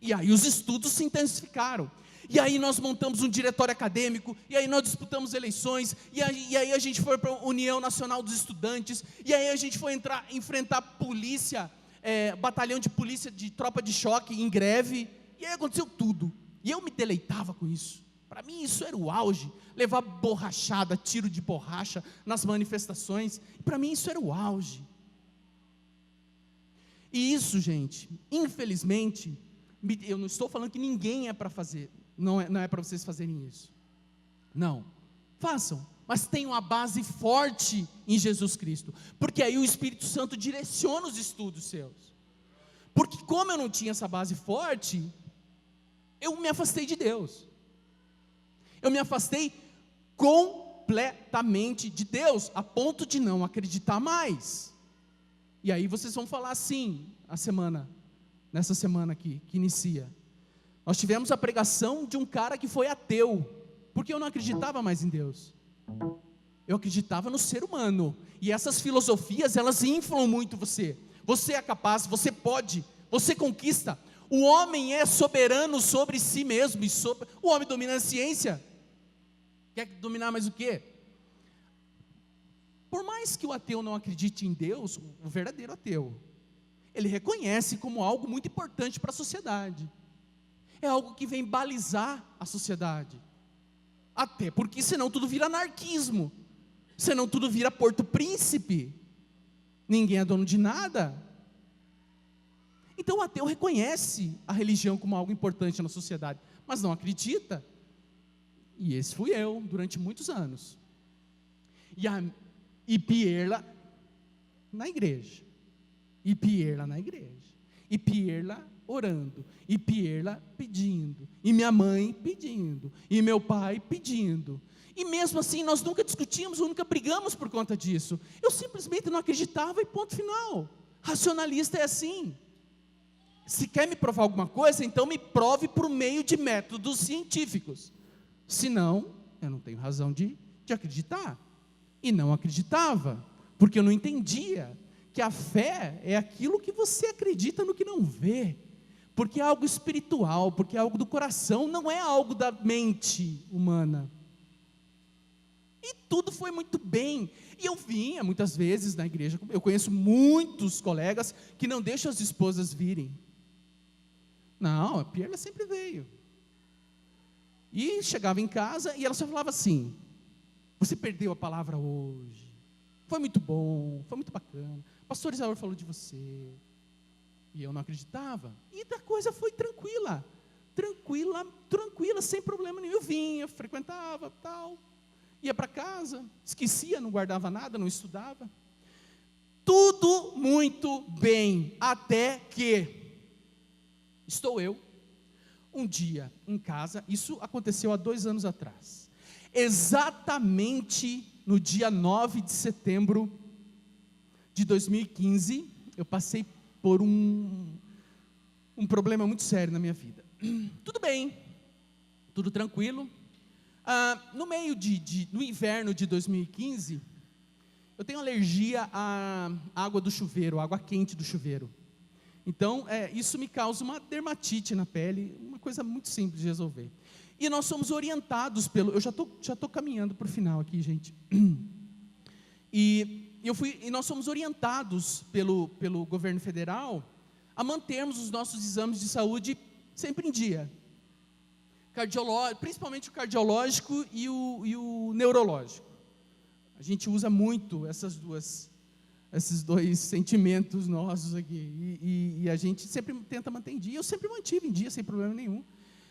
e aí os estudos se intensificaram, e aí nós montamos um diretório acadêmico, e aí nós disputamos eleições, e aí a gente foi para a União Nacional dos Estudantes, e aí a gente foi enfrentar polícia, batalhão de polícia, de tropa de choque, em greve, e aí aconteceu tudo, e eu me deleitava com isso. Para mim isso era o auge, levar borrachada, tiro de borracha nas manifestações, para mim isso era o auge. E isso, gente, infelizmente, eu não estou falando que ninguém é para fazer, não é para vocês fazerem isso, não, façam, mas tenha uma base forte em Jesus Cristo, porque aí o Espírito Santo direciona os estudos seus. Porque como eu não tinha essa base forte, eu me afastei de Deus. Eu me afastei completamente de Deus, a ponto de não acreditar mais. E aí vocês vão falar assim, nessa semana aqui, que inicia. Nós tivemos a pregação de um cara que foi ateu, porque eu não acreditava mais em Deus. Eu acreditava no ser humano. E essas filosofias, elas inflam muito você. Você é capaz, você pode, você conquista. O homem é soberano sobre si mesmo. O homem domina a ciência. Quer dominar mais o quê? Por mais que o ateu não acredite em Deus, o verdadeiro ateu, ele reconhece como algo muito importante para a sociedade. É algo que vem balizar a sociedade. Até porque senão tudo vira anarquismo. Senão tudo vira Porto Príncipe. Ninguém é dono de nada. Então o ateu reconhece a religião como algo importante na sociedade, mas não acredita. E esse fui eu, durante muitos anos. E Pierla na igreja. E Pierla na igreja. E Pierla orando. E Pierla pedindo. E minha mãe pedindo. E meu pai pedindo. E mesmo assim nós nunca discutimos, nunca brigamos por conta disso. Eu simplesmente não acreditava e ponto final. Racionalista é assim. Se quer me provar alguma coisa, então me prove por meio de métodos científicos. Senão, eu não tenho razão de acreditar. E não acreditava, porque eu não entendia que a fé é aquilo que você acredita no que não vê. Porque é algo espiritual, porque é algo do coração, não é algo da mente humana. E tudo foi muito bem. E eu vinha muitas vezes na igreja, eu conheço muitos colegas que não deixam as esposas virem. Não, a Pierla sempre veio. E chegava em casa e ela só falava assim: você perdeu a palavra hoje. Foi muito bom, foi muito bacana. O pastor Isaú falou de você. E eu não acreditava. E a coisa foi tranquila, sem problema nenhum. Eu vinha, frequentava, tal. Ia para casa, esquecia, não guardava nada, não estudava. Tudo muito bem, até que estou eu, um dia em casa, isso aconteceu há 2 anos atrás, exatamente no dia 9 de setembro de 2015, eu passei por um problema muito sério na minha vida. Tudo bem, tudo tranquilo. No meio no inverno de 2015, eu tenho alergia à água do chuveiro, água quente do chuveiro. Então, isso me causa uma dermatite na pele, uma coisa muito simples de resolver. E nós somos orientados eu já estou caminhando para o final aqui, gente. E nós somos orientados pelo governo federal a mantermos os nossos exames de saúde sempre em dia. Principalmente o cardiológico e o neurológico. A gente usa muito esses dois sentimentos nossos aqui, e a gente sempre tenta manter em dia. Eu sempre mantive em dia, sem problema nenhum,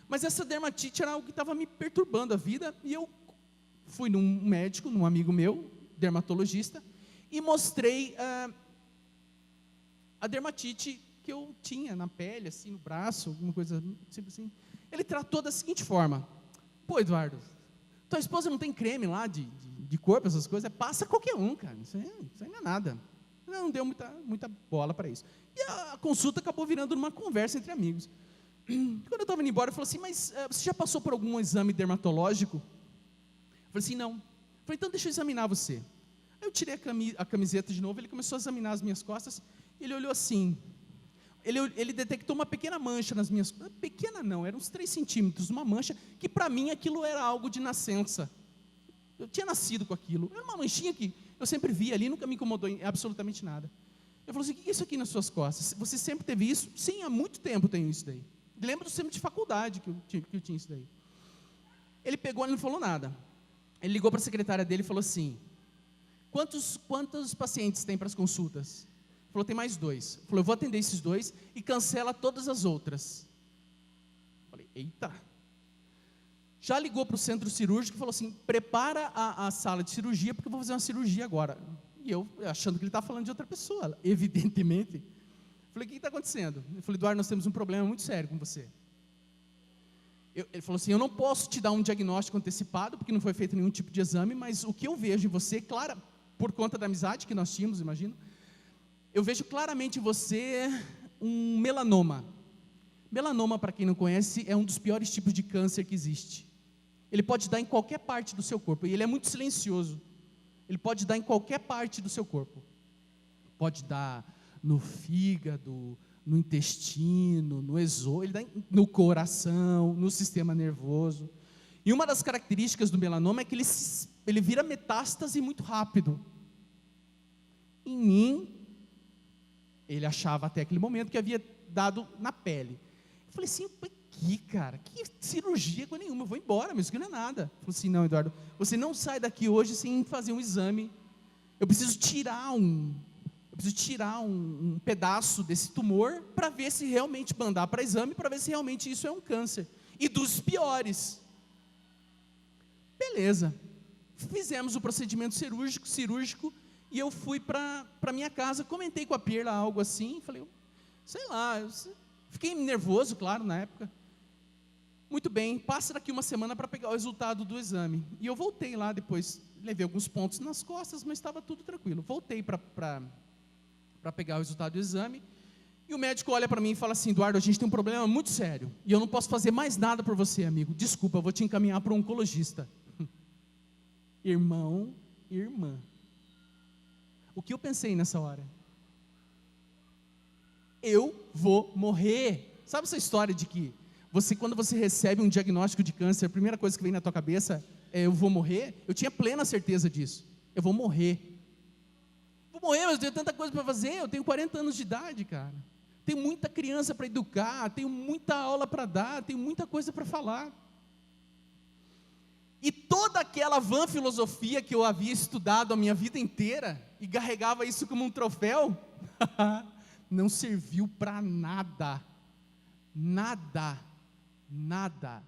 mas essa dermatite era algo que estava me perturbando a vida, e eu fui num médico, num amigo meu, dermatologista, e mostrei a dermatite que eu tinha na pele, assim, no braço, alguma coisa tipo assim. Ele tratou da seguinte forma: pô, Eduardo, tua esposa não tem creme lá de corpo, essas coisas? Passa qualquer um, cara, isso aí não é nada. Não deu muita bola para isso. E a consulta acabou virando numa conversa entre amigos. Quando eu estava indo embora, ele falou assim: mas você já passou por algum exame dermatológico? Eu falei assim: não. Eu falei: então deixa eu examinar você. Aí eu tirei a camiseta de novo, ele começou a examinar as minhas costas, e ele olhou assim. Ele detectou uma pequena mancha nas minhas costas. Pequena não, era uns 3 centímetros, uma mancha, que para mim aquilo era algo de nascença. Eu tinha nascido com aquilo. Era uma manchinha que eu sempre via ali, nunca me incomodou em absolutamente nada. Eu falei assim: o que é isso aqui nas suas costas? Você sempre teve isso? Sim, há muito tempo eu tenho isso daí. Lembro do tempo de faculdade que eu tinha isso daí. Ele pegou e não falou nada. Ele ligou para a secretária dele e falou assim: quantos pacientes tem para as consultas? Ele falou: tem mais 2. Ele falou: eu vou atender esses 2 e cancela todas as outras. Eu falei: eita. já ligou para o centro cirúrgico e falou assim, prepara a sala de cirurgia, porque eu vou fazer uma cirurgia agora. E eu, achando que ele estava falando de outra pessoa, evidentemente. Falei, o que está acontecendo? Eu falei, Eduardo, nós temos um problema muito sério com você. Ele falou assim, eu não posso te dar um diagnóstico antecipado, porque não foi feito nenhum tipo de exame, mas o que eu vejo em você, claro, por conta da amizade que nós tínhamos, imagino, eu vejo claramente em você um melanoma. Melanoma, para quem não conhece, é um dos piores tipos de câncer que existe. Ele pode dar em qualquer parte do seu corpo, e ele é muito silencioso. Ele pode dar em qualquer parte do seu corpo. Pode dar no fígado, no intestino, no esôfago, ele dá no coração, no sistema nervoso. E uma das características do melanoma é que ele vira metástase muito rápido. Em mim, ele achava até aquele momento que havia dado na pele. Eu falei assim, que cara, que cirurgia nenhuma, eu vou embora, mas isso aqui não é nada. Ele falou assim, não, Eduardo, você não sai daqui hoje sem fazer um exame. Eu preciso tirar um pedaço desse tumor para ver se realmente mandar para exame, para ver se realmente isso é um câncer. E dos piores. Beleza. Fizemos o procedimento cirúrgico e eu fui para minha casa, comentei com a Pirla algo assim, falei, sei lá, fiquei nervoso, claro, na época. Muito bem, passa daqui uma semana para pegar o resultado do exame. E eu voltei lá depois, levei alguns pontos nas costas, mas estava tudo tranquilo. Voltei para pegar o resultado do exame, e o médico olha para mim e fala assim, Eduardo, a gente tem um problema muito sério, e eu não posso fazer mais nada por você, amigo, desculpa, eu vou te encaminhar para um oncologista. Irmão, irmã, o que eu pensei nessa hora? Eu vou morrer. Sabe essa história de que quando você recebe um diagnóstico de câncer, a primeira coisa que vem na tua cabeça é eu vou morrer? Eu tinha plena certeza disso, eu vou morrer. Vou morrer, mas eu tenho tanta coisa para fazer, eu tenho 40 anos de idade, cara. Tenho muita criança para educar, tenho muita aula para dar, tenho muita coisa para falar. E toda aquela vã filosofia que eu havia estudado a minha vida inteira, e carregava isso como um troféu, não serviu para nada. Nada. Nada.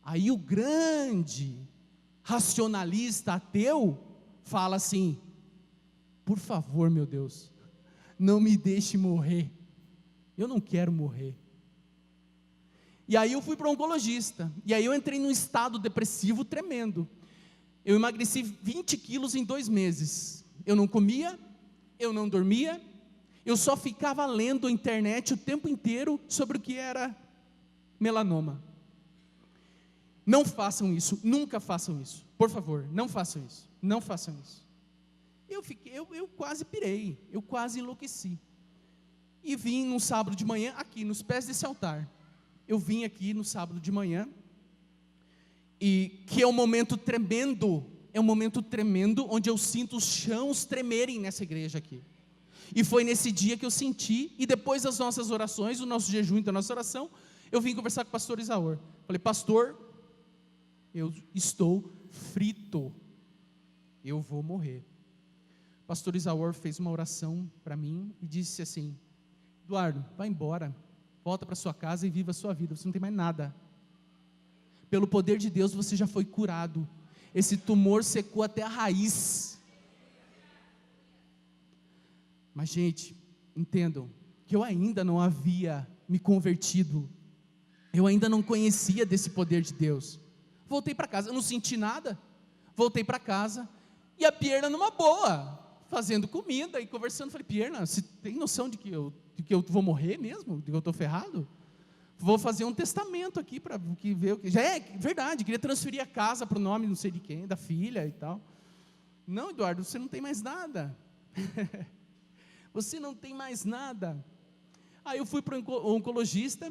Aí o grande racionalista ateu fala assim, por favor, meu Deus, não me deixe morrer, eu não quero morrer. E aí eu fui para um oncologista, e aí eu entrei num estado depressivo tremendo. Eu emagreci 20 quilos em 2 meses, eu não comia, eu não dormia, eu só ficava lendo a internet o tempo inteiro sobre o que era melanoma. Não façam isso, nunca façam isso, por favor, não façam isso, não façam isso. Eu quase pirei, eu quase enlouqueci. E vim num sábado de manhã, aqui nos pés desse altar. Eu vim aqui no sábado de manhã, e que é um momento tremendo, onde eu sinto os chãos tremerem nessa igreja aqui. E foi nesse dia que eu senti, e depois das nossas orações, do nosso jejum e da nossa oração, eu vim conversar com o pastor Isaur. Falei, pastor, eu estou frito, eu vou morrer. O pastor Isaur fez uma oração para mim e disse assim, Eduardo, vai embora, volta para sua casa e viva a sua vida, você não tem mais nada. Pelo poder de Deus você já foi curado, esse tumor secou até a raiz. Mas gente, entendam, que eu ainda não havia me convertido, eu ainda não conhecia desse poder de Deus. Voltei para casa, eu não senti nada, voltei para casa, e a Pierna numa boa, fazendo comida e conversando. Falei, Pierna, você tem noção de que eu vou morrer mesmo? De que eu estou ferrado? Vou fazer um testamento aqui para ver o que. Já é verdade, queria transferir a casa para o nome não sei de quem, da filha e tal. Não, Eduardo, você não tem mais nada. Você não tem mais nada. Aí eu fui para o oncologista.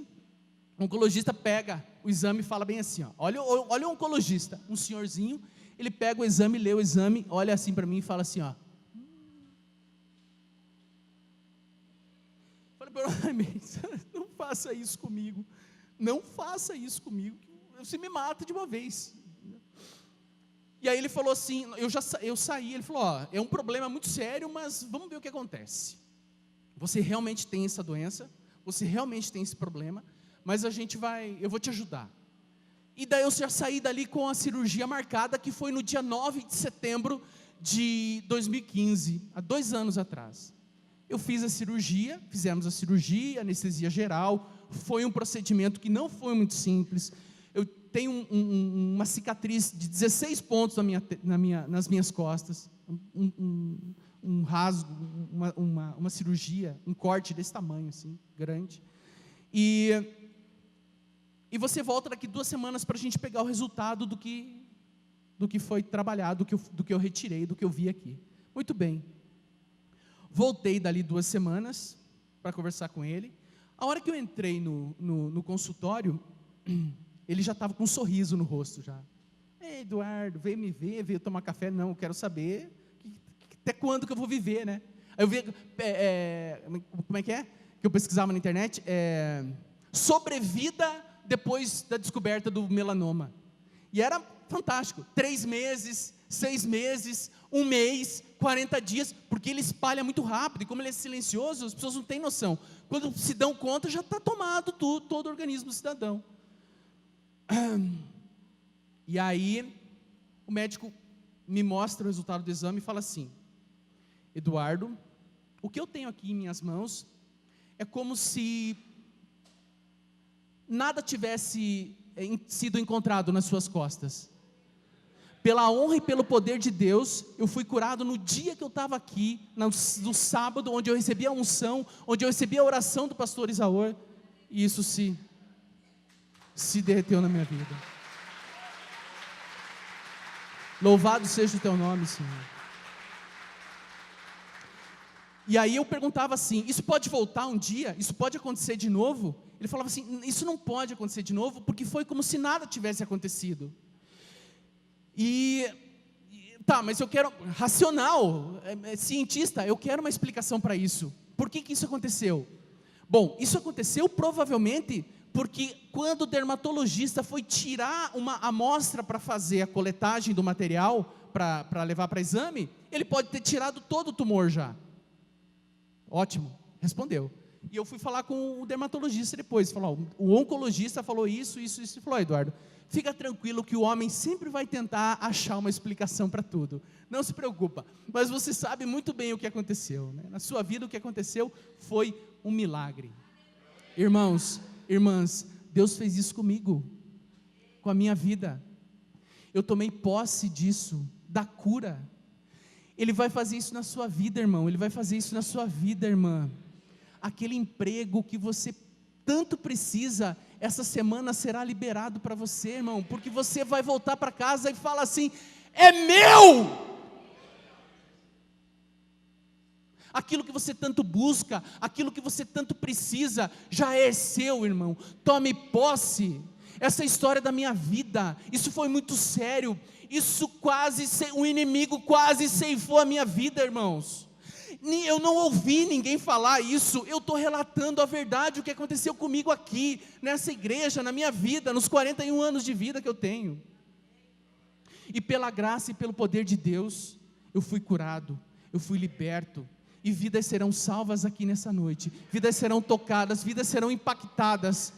O oncologista pega o exame e fala bem assim, ó, olha o oncologista, um senhorzinho, ele pega o exame, lê o exame, olha assim para mim e fala assim, ó. Falei, não faça isso comigo, não faça isso comigo, você me mata de uma vez. E aí ele falou assim, eu saí, ele falou, ó, é um problema muito sério, mas vamos ver o que acontece. Você realmente tem essa doença, você realmente tem esse problema, mas eu vou te ajudar. E daí eu já saí dali com a cirurgia marcada, que foi no dia 9 de setembro de 2015, há 2 anos atrás. Eu fiz a cirurgia, fizemos a cirurgia, anestesia geral, foi um procedimento que não foi muito simples. Eu tenho uma cicatriz de 16 pontos nas minhas costas, um rasgo, uma cirurgia, um corte desse tamanho, assim, grande. E você volta daqui 2 semanas para a gente pegar o resultado do que foi trabalhado, do que eu retirei, do que eu vi aqui. Muito bem. Voltei dali 2 semanas para conversar com ele. A hora que eu entrei no consultório, ele já estava com um sorriso no rosto já. Ei, Eduardo, veio me ver, veio tomar café? Não, eu quero saber até quando que eu vou viver, né? Aí eu vi, como é que eu pesquisava na internet? Sobrevida depois da descoberta do melanoma. E era fantástico. 3 meses, 6 meses, 1 mês, 40 dias, porque ele espalha muito rápido, e como ele é silencioso, as pessoas não têm noção. Quando se dão conta, já está tomado todo o organismo do cidadão. E aí, o médico me mostra o resultado do exame e fala assim: Eduardo, o que eu tenho aqui em minhas mãos é como se nada tivesse sido encontrado nas suas costas. Pela honra e pelo poder de Deus, eu fui curado no dia que eu estava aqui, no sábado, onde eu recebi a unção, onde eu recebi a oração do pastor Isaor, e isso se derreteu na minha vida. Louvado seja o teu nome, Senhor. E aí eu perguntava assim: isso pode voltar um dia? Isso pode acontecer de novo? Ele falava assim: isso não pode acontecer de novo, porque foi como se nada tivesse acontecido. Tá, mas eu quero, racional, cientista, eu quero uma explicação para isso. Por que isso aconteceu? Bom, isso aconteceu provavelmente porque quando o dermatologista foi tirar uma amostra para fazer a coletagem do material, para levar para exame, ele pode ter tirado todo o tumor já. Ótimo, respondeu. E eu fui falar com o dermatologista depois, falou, o oncologista falou isso, e falou: Eduardo, fica tranquilo que o homem sempre vai tentar achar uma explicação para tudo. Não se preocupa, mas você sabe muito bem o que aconteceu, né? Na sua vida o que aconteceu foi um milagre. Irmãos, irmãs, Deus fez isso comigo, com a minha vida. Eu tomei posse disso, da cura. Ele vai fazer isso na sua vida, irmão. Ele vai fazer isso na sua vida, irmã. Aquele emprego que você tanto precisa, essa semana será liberado para você, irmão, porque você vai voltar para casa e fala assim: é meu! Aquilo que você tanto busca, aquilo que você tanto precisa, já é seu, irmão. Tome posse. Essa história da minha vida, isso foi muito sério. O inimigo quase ceifou a minha vida, irmãos. Eu não ouvi ninguém falar isso, eu estou relatando a verdade, o que aconteceu comigo aqui, nessa igreja, na minha vida, nos 41 anos de vida que eu tenho. E pela graça e pelo poder de Deus, eu fui curado, eu fui liberto, e vidas serão salvas aqui nessa noite, vidas serão tocadas, vidas serão impactadas,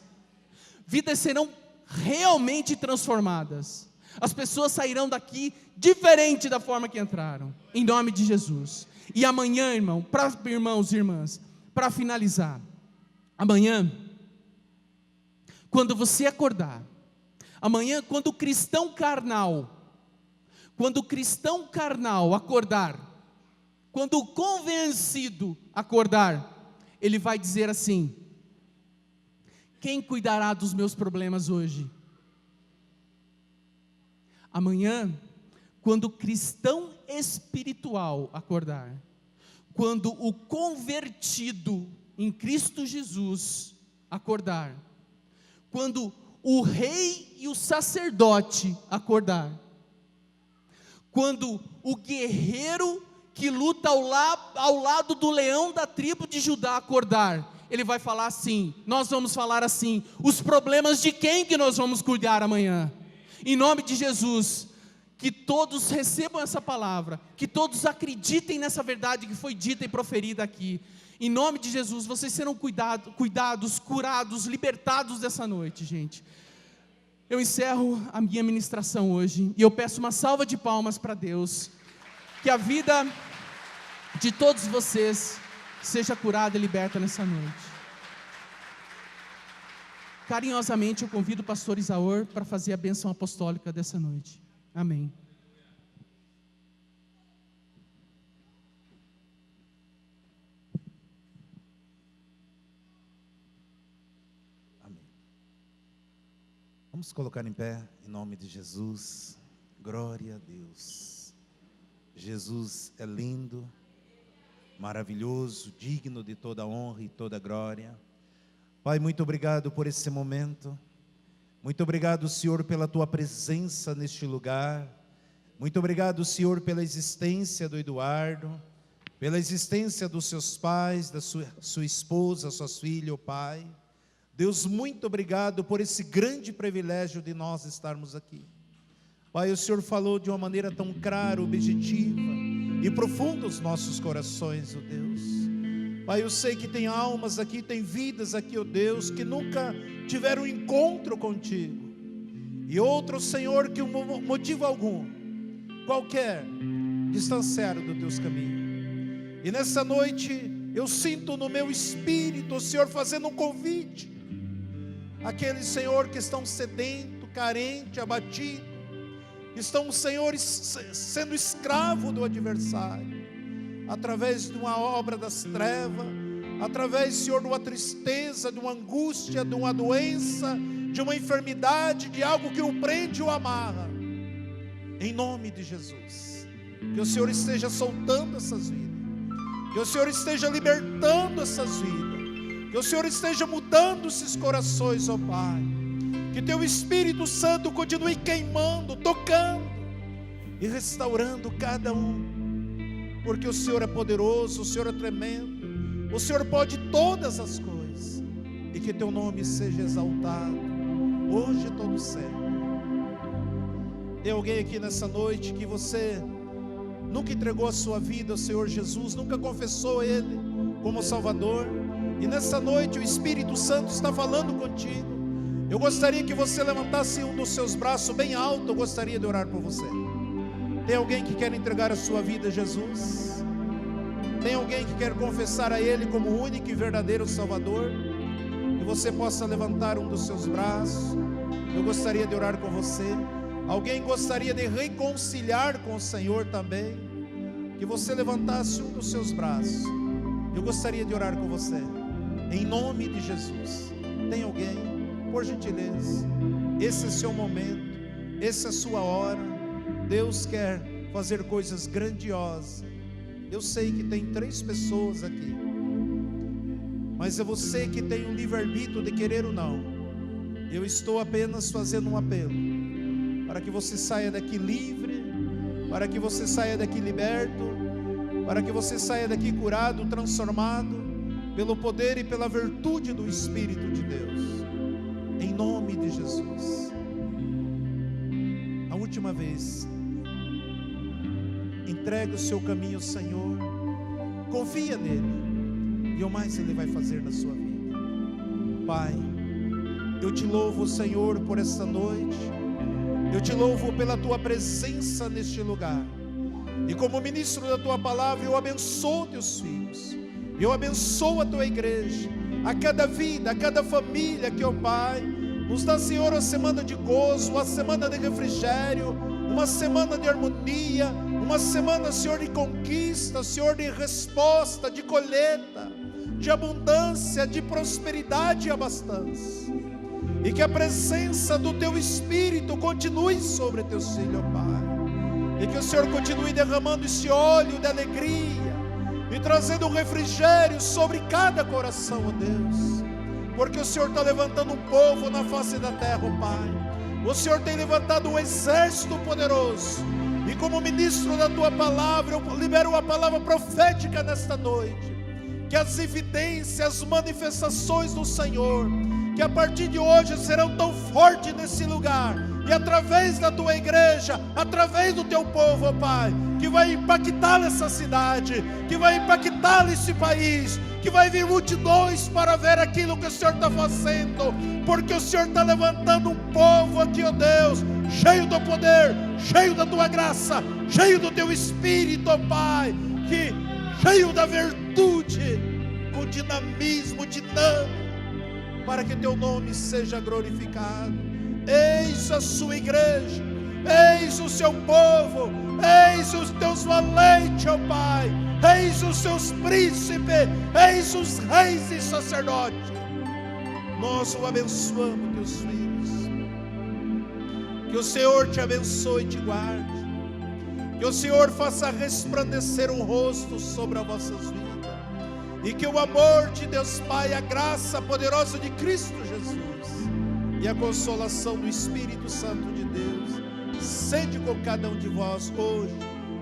vidas serão realmente transformadas. As pessoas sairão daqui diferente da forma que entraram, em nome de Jesus. E amanhã, irmãos e irmãs, para finalizar, amanhã, quando você acordar, amanhã, quando o cristão carnal acordar, quando o convencido acordar, ele vai dizer assim: quem cuidará dos meus problemas hoje? Amanhã, quando o cristão espiritual acordar, quando o convertido em Cristo Jesus acordar, quando o rei e o sacerdote acordar, quando o guerreiro que luta ao lado do leão da tribo de Judá acordar, ele vai falar assim, nós vamos falar assim: os problemas de quem que nós vamos cuidar amanhã? Em nome de Jesus, que todos recebam essa palavra, que todos acreditem nessa verdade que foi dita e proferida aqui. Em nome de Jesus, vocês serão cuidados, curados, libertados dessa noite, gente. Eu encerro a minha ministração hoje e eu peço uma salva de palmas para Deus, que a vida de todos vocês seja curada e liberta nessa noite. Carinhosamente eu convido o pastor Isaor para fazer a bênção apostólica dessa noite. Amém. Vamos colocar em pé, em nome de Jesus. Glória a Deus. Jesus é lindo, maravilhoso, digno de toda honra e toda glória. Pai, muito obrigado por esse momento. Muito obrigado, Senhor, pela Tua presença neste lugar. Muito obrigado, Senhor, pela existência do Eduardo, pela existência dos seus pais, da sua esposa, suas filhas, ó Pai. Deus, muito obrigado por esse grande privilégio de nós estarmos aqui. Pai, o Senhor falou de uma maneira tão clara, objetiva e profunda os nossos corações, ó Deus. Pai, eu sei que tem almas aqui, tem vidas aqui, ó Deus, que nunca tiveram encontro contigo. E outros, Senhor, que um motivo algum, qualquer, distanciaram dos teus caminhos. E nessa noite, eu sinto no meu espírito, o Senhor fazendo um convite. Aqueles, Senhor, que estão sedentos, carentes, abatidos, estão, Senhor, sendo escravo do adversário, através de uma obra das trevas, através, Senhor, de uma tristeza, de uma angústia, de uma doença, de uma enfermidade, de algo que o prende e o amarra. Em nome de Jesus, que o Senhor esteja soltando essas vidas, que o Senhor esteja libertando essas vidas, que o Senhor esteja mudando esses corações, ó Pai. Que Teu Espírito Santo continue queimando, tocando e restaurando cada um. Porque o Senhor é poderoso, o Senhor é tremendo, o Senhor pode todas as coisas. E que Teu nome seja exaltado, hoje e todo sempre. Tem alguém aqui nessa noite que você nunca entregou a sua vida ao Senhor Jesus, nunca confessou Ele como Salvador? E nessa noite o Espírito Santo está falando contigo. Eu gostaria que você levantasse um dos seus braços bem alto. Eu gostaria de orar por você. Tem alguém que quer entregar a sua vida a Jesus? Tem alguém que quer confessar a Ele como o único e verdadeiro Salvador? Que você possa levantar um dos seus braços. Eu gostaria de orar com você. Alguém gostaria de reconciliar com o Senhor também? Que você levantasse um dos seus braços. Eu gostaria de orar com você. Em nome de Jesus. Tem alguém? Por gentileza. Esse é seu momento. Essa é a sua hora. Deus quer fazer coisas grandiosas. Eu sei que tem 3 pessoas aqui. Mas é você que tem o livre-arbítrio de querer ou não. Eu estou apenas fazendo um apelo. Para que você saia daqui livre. Para que você saia daqui liberto. Para que você saia daqui curado, transformado pelo poder e pela virtude do Espírito de Deus. Em nome de Jesus. A última vez, entregue o seu caminho ao Senhor, confia nele, e o mais Ele vai fazer na sua vida. Pai, eu te louvo, Senhor, por esta noite. Eu te louvo pela Tua presença neste lugar. E como ministro da Tua palavra, eu abençoo Teus filhos. Eu abençoo a Tua igreja, a cada vida, a cada família que, ó Pai, nos dá, Senhor, uma semana de gozo, uma semana de refrigério, uma semana de harmonia, uma semana, Senhor, de conquista, Senhor, de resposta, de colheita, de abundância, de prosperidade e abastança. E que a presença do Teu Espírito continue sobre Teus filhos, ó Pai. E que o Senhor continue derramando esse óleo de alegria e trazendo um refrigério sobre cada coração, ó Deus. Porque o Senhor está levantando um povo na face da terra, ó Pai. O Senhor tem levantado um exército poderoso. E como ministro da Tua palavra, eu libero uma palavra profética nesta noite. Que as evidências, as manifestações do Senhor, que a partir de hoje serão tão fortes nesse lugar, e através da tua igreja, através do teu povo, ó Pai, que vai impactar essa cidade, que vai impactar esse país, que vai vir multidões para ver aquilo que o Senhor está fazendo, porque o Senhor está levantando um povo aqui, ó Deus, cheio do poder, cheio da tua graça, cheio do teu Espírito, ó Pai, que cheio da virtude, com dinamismo, dinâmico, para que teu nome seja glorificado. Eis a sua igreja, eis o seu povo, eis os teus valentes, ó Pai, eis os seus príncipes, eis os reis e sacerdotes. Nós o abençoamos, teus filhos. Que o Senhor te abençoe e te guarde. Que o Senhor faça resplandecer um rosto sobre as vossas vidas. E que o amor de Deus Pai, a graça poderosa de Cristo Jesus e a consolação do Espírito Santo de Deus sede com cada um de vós hoje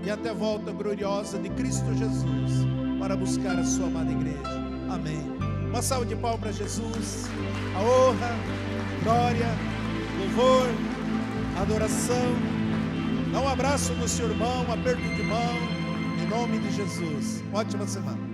e até a volta gloriosa de Cristo Jesus para buscar a sua amada igreja. Amém. Uma salva de palmas para Jesus. A honra, glória, louvor, adoração. Dá um abraço no seu irmão, um aperto de mão, em nome de Jesus. Ótima semana.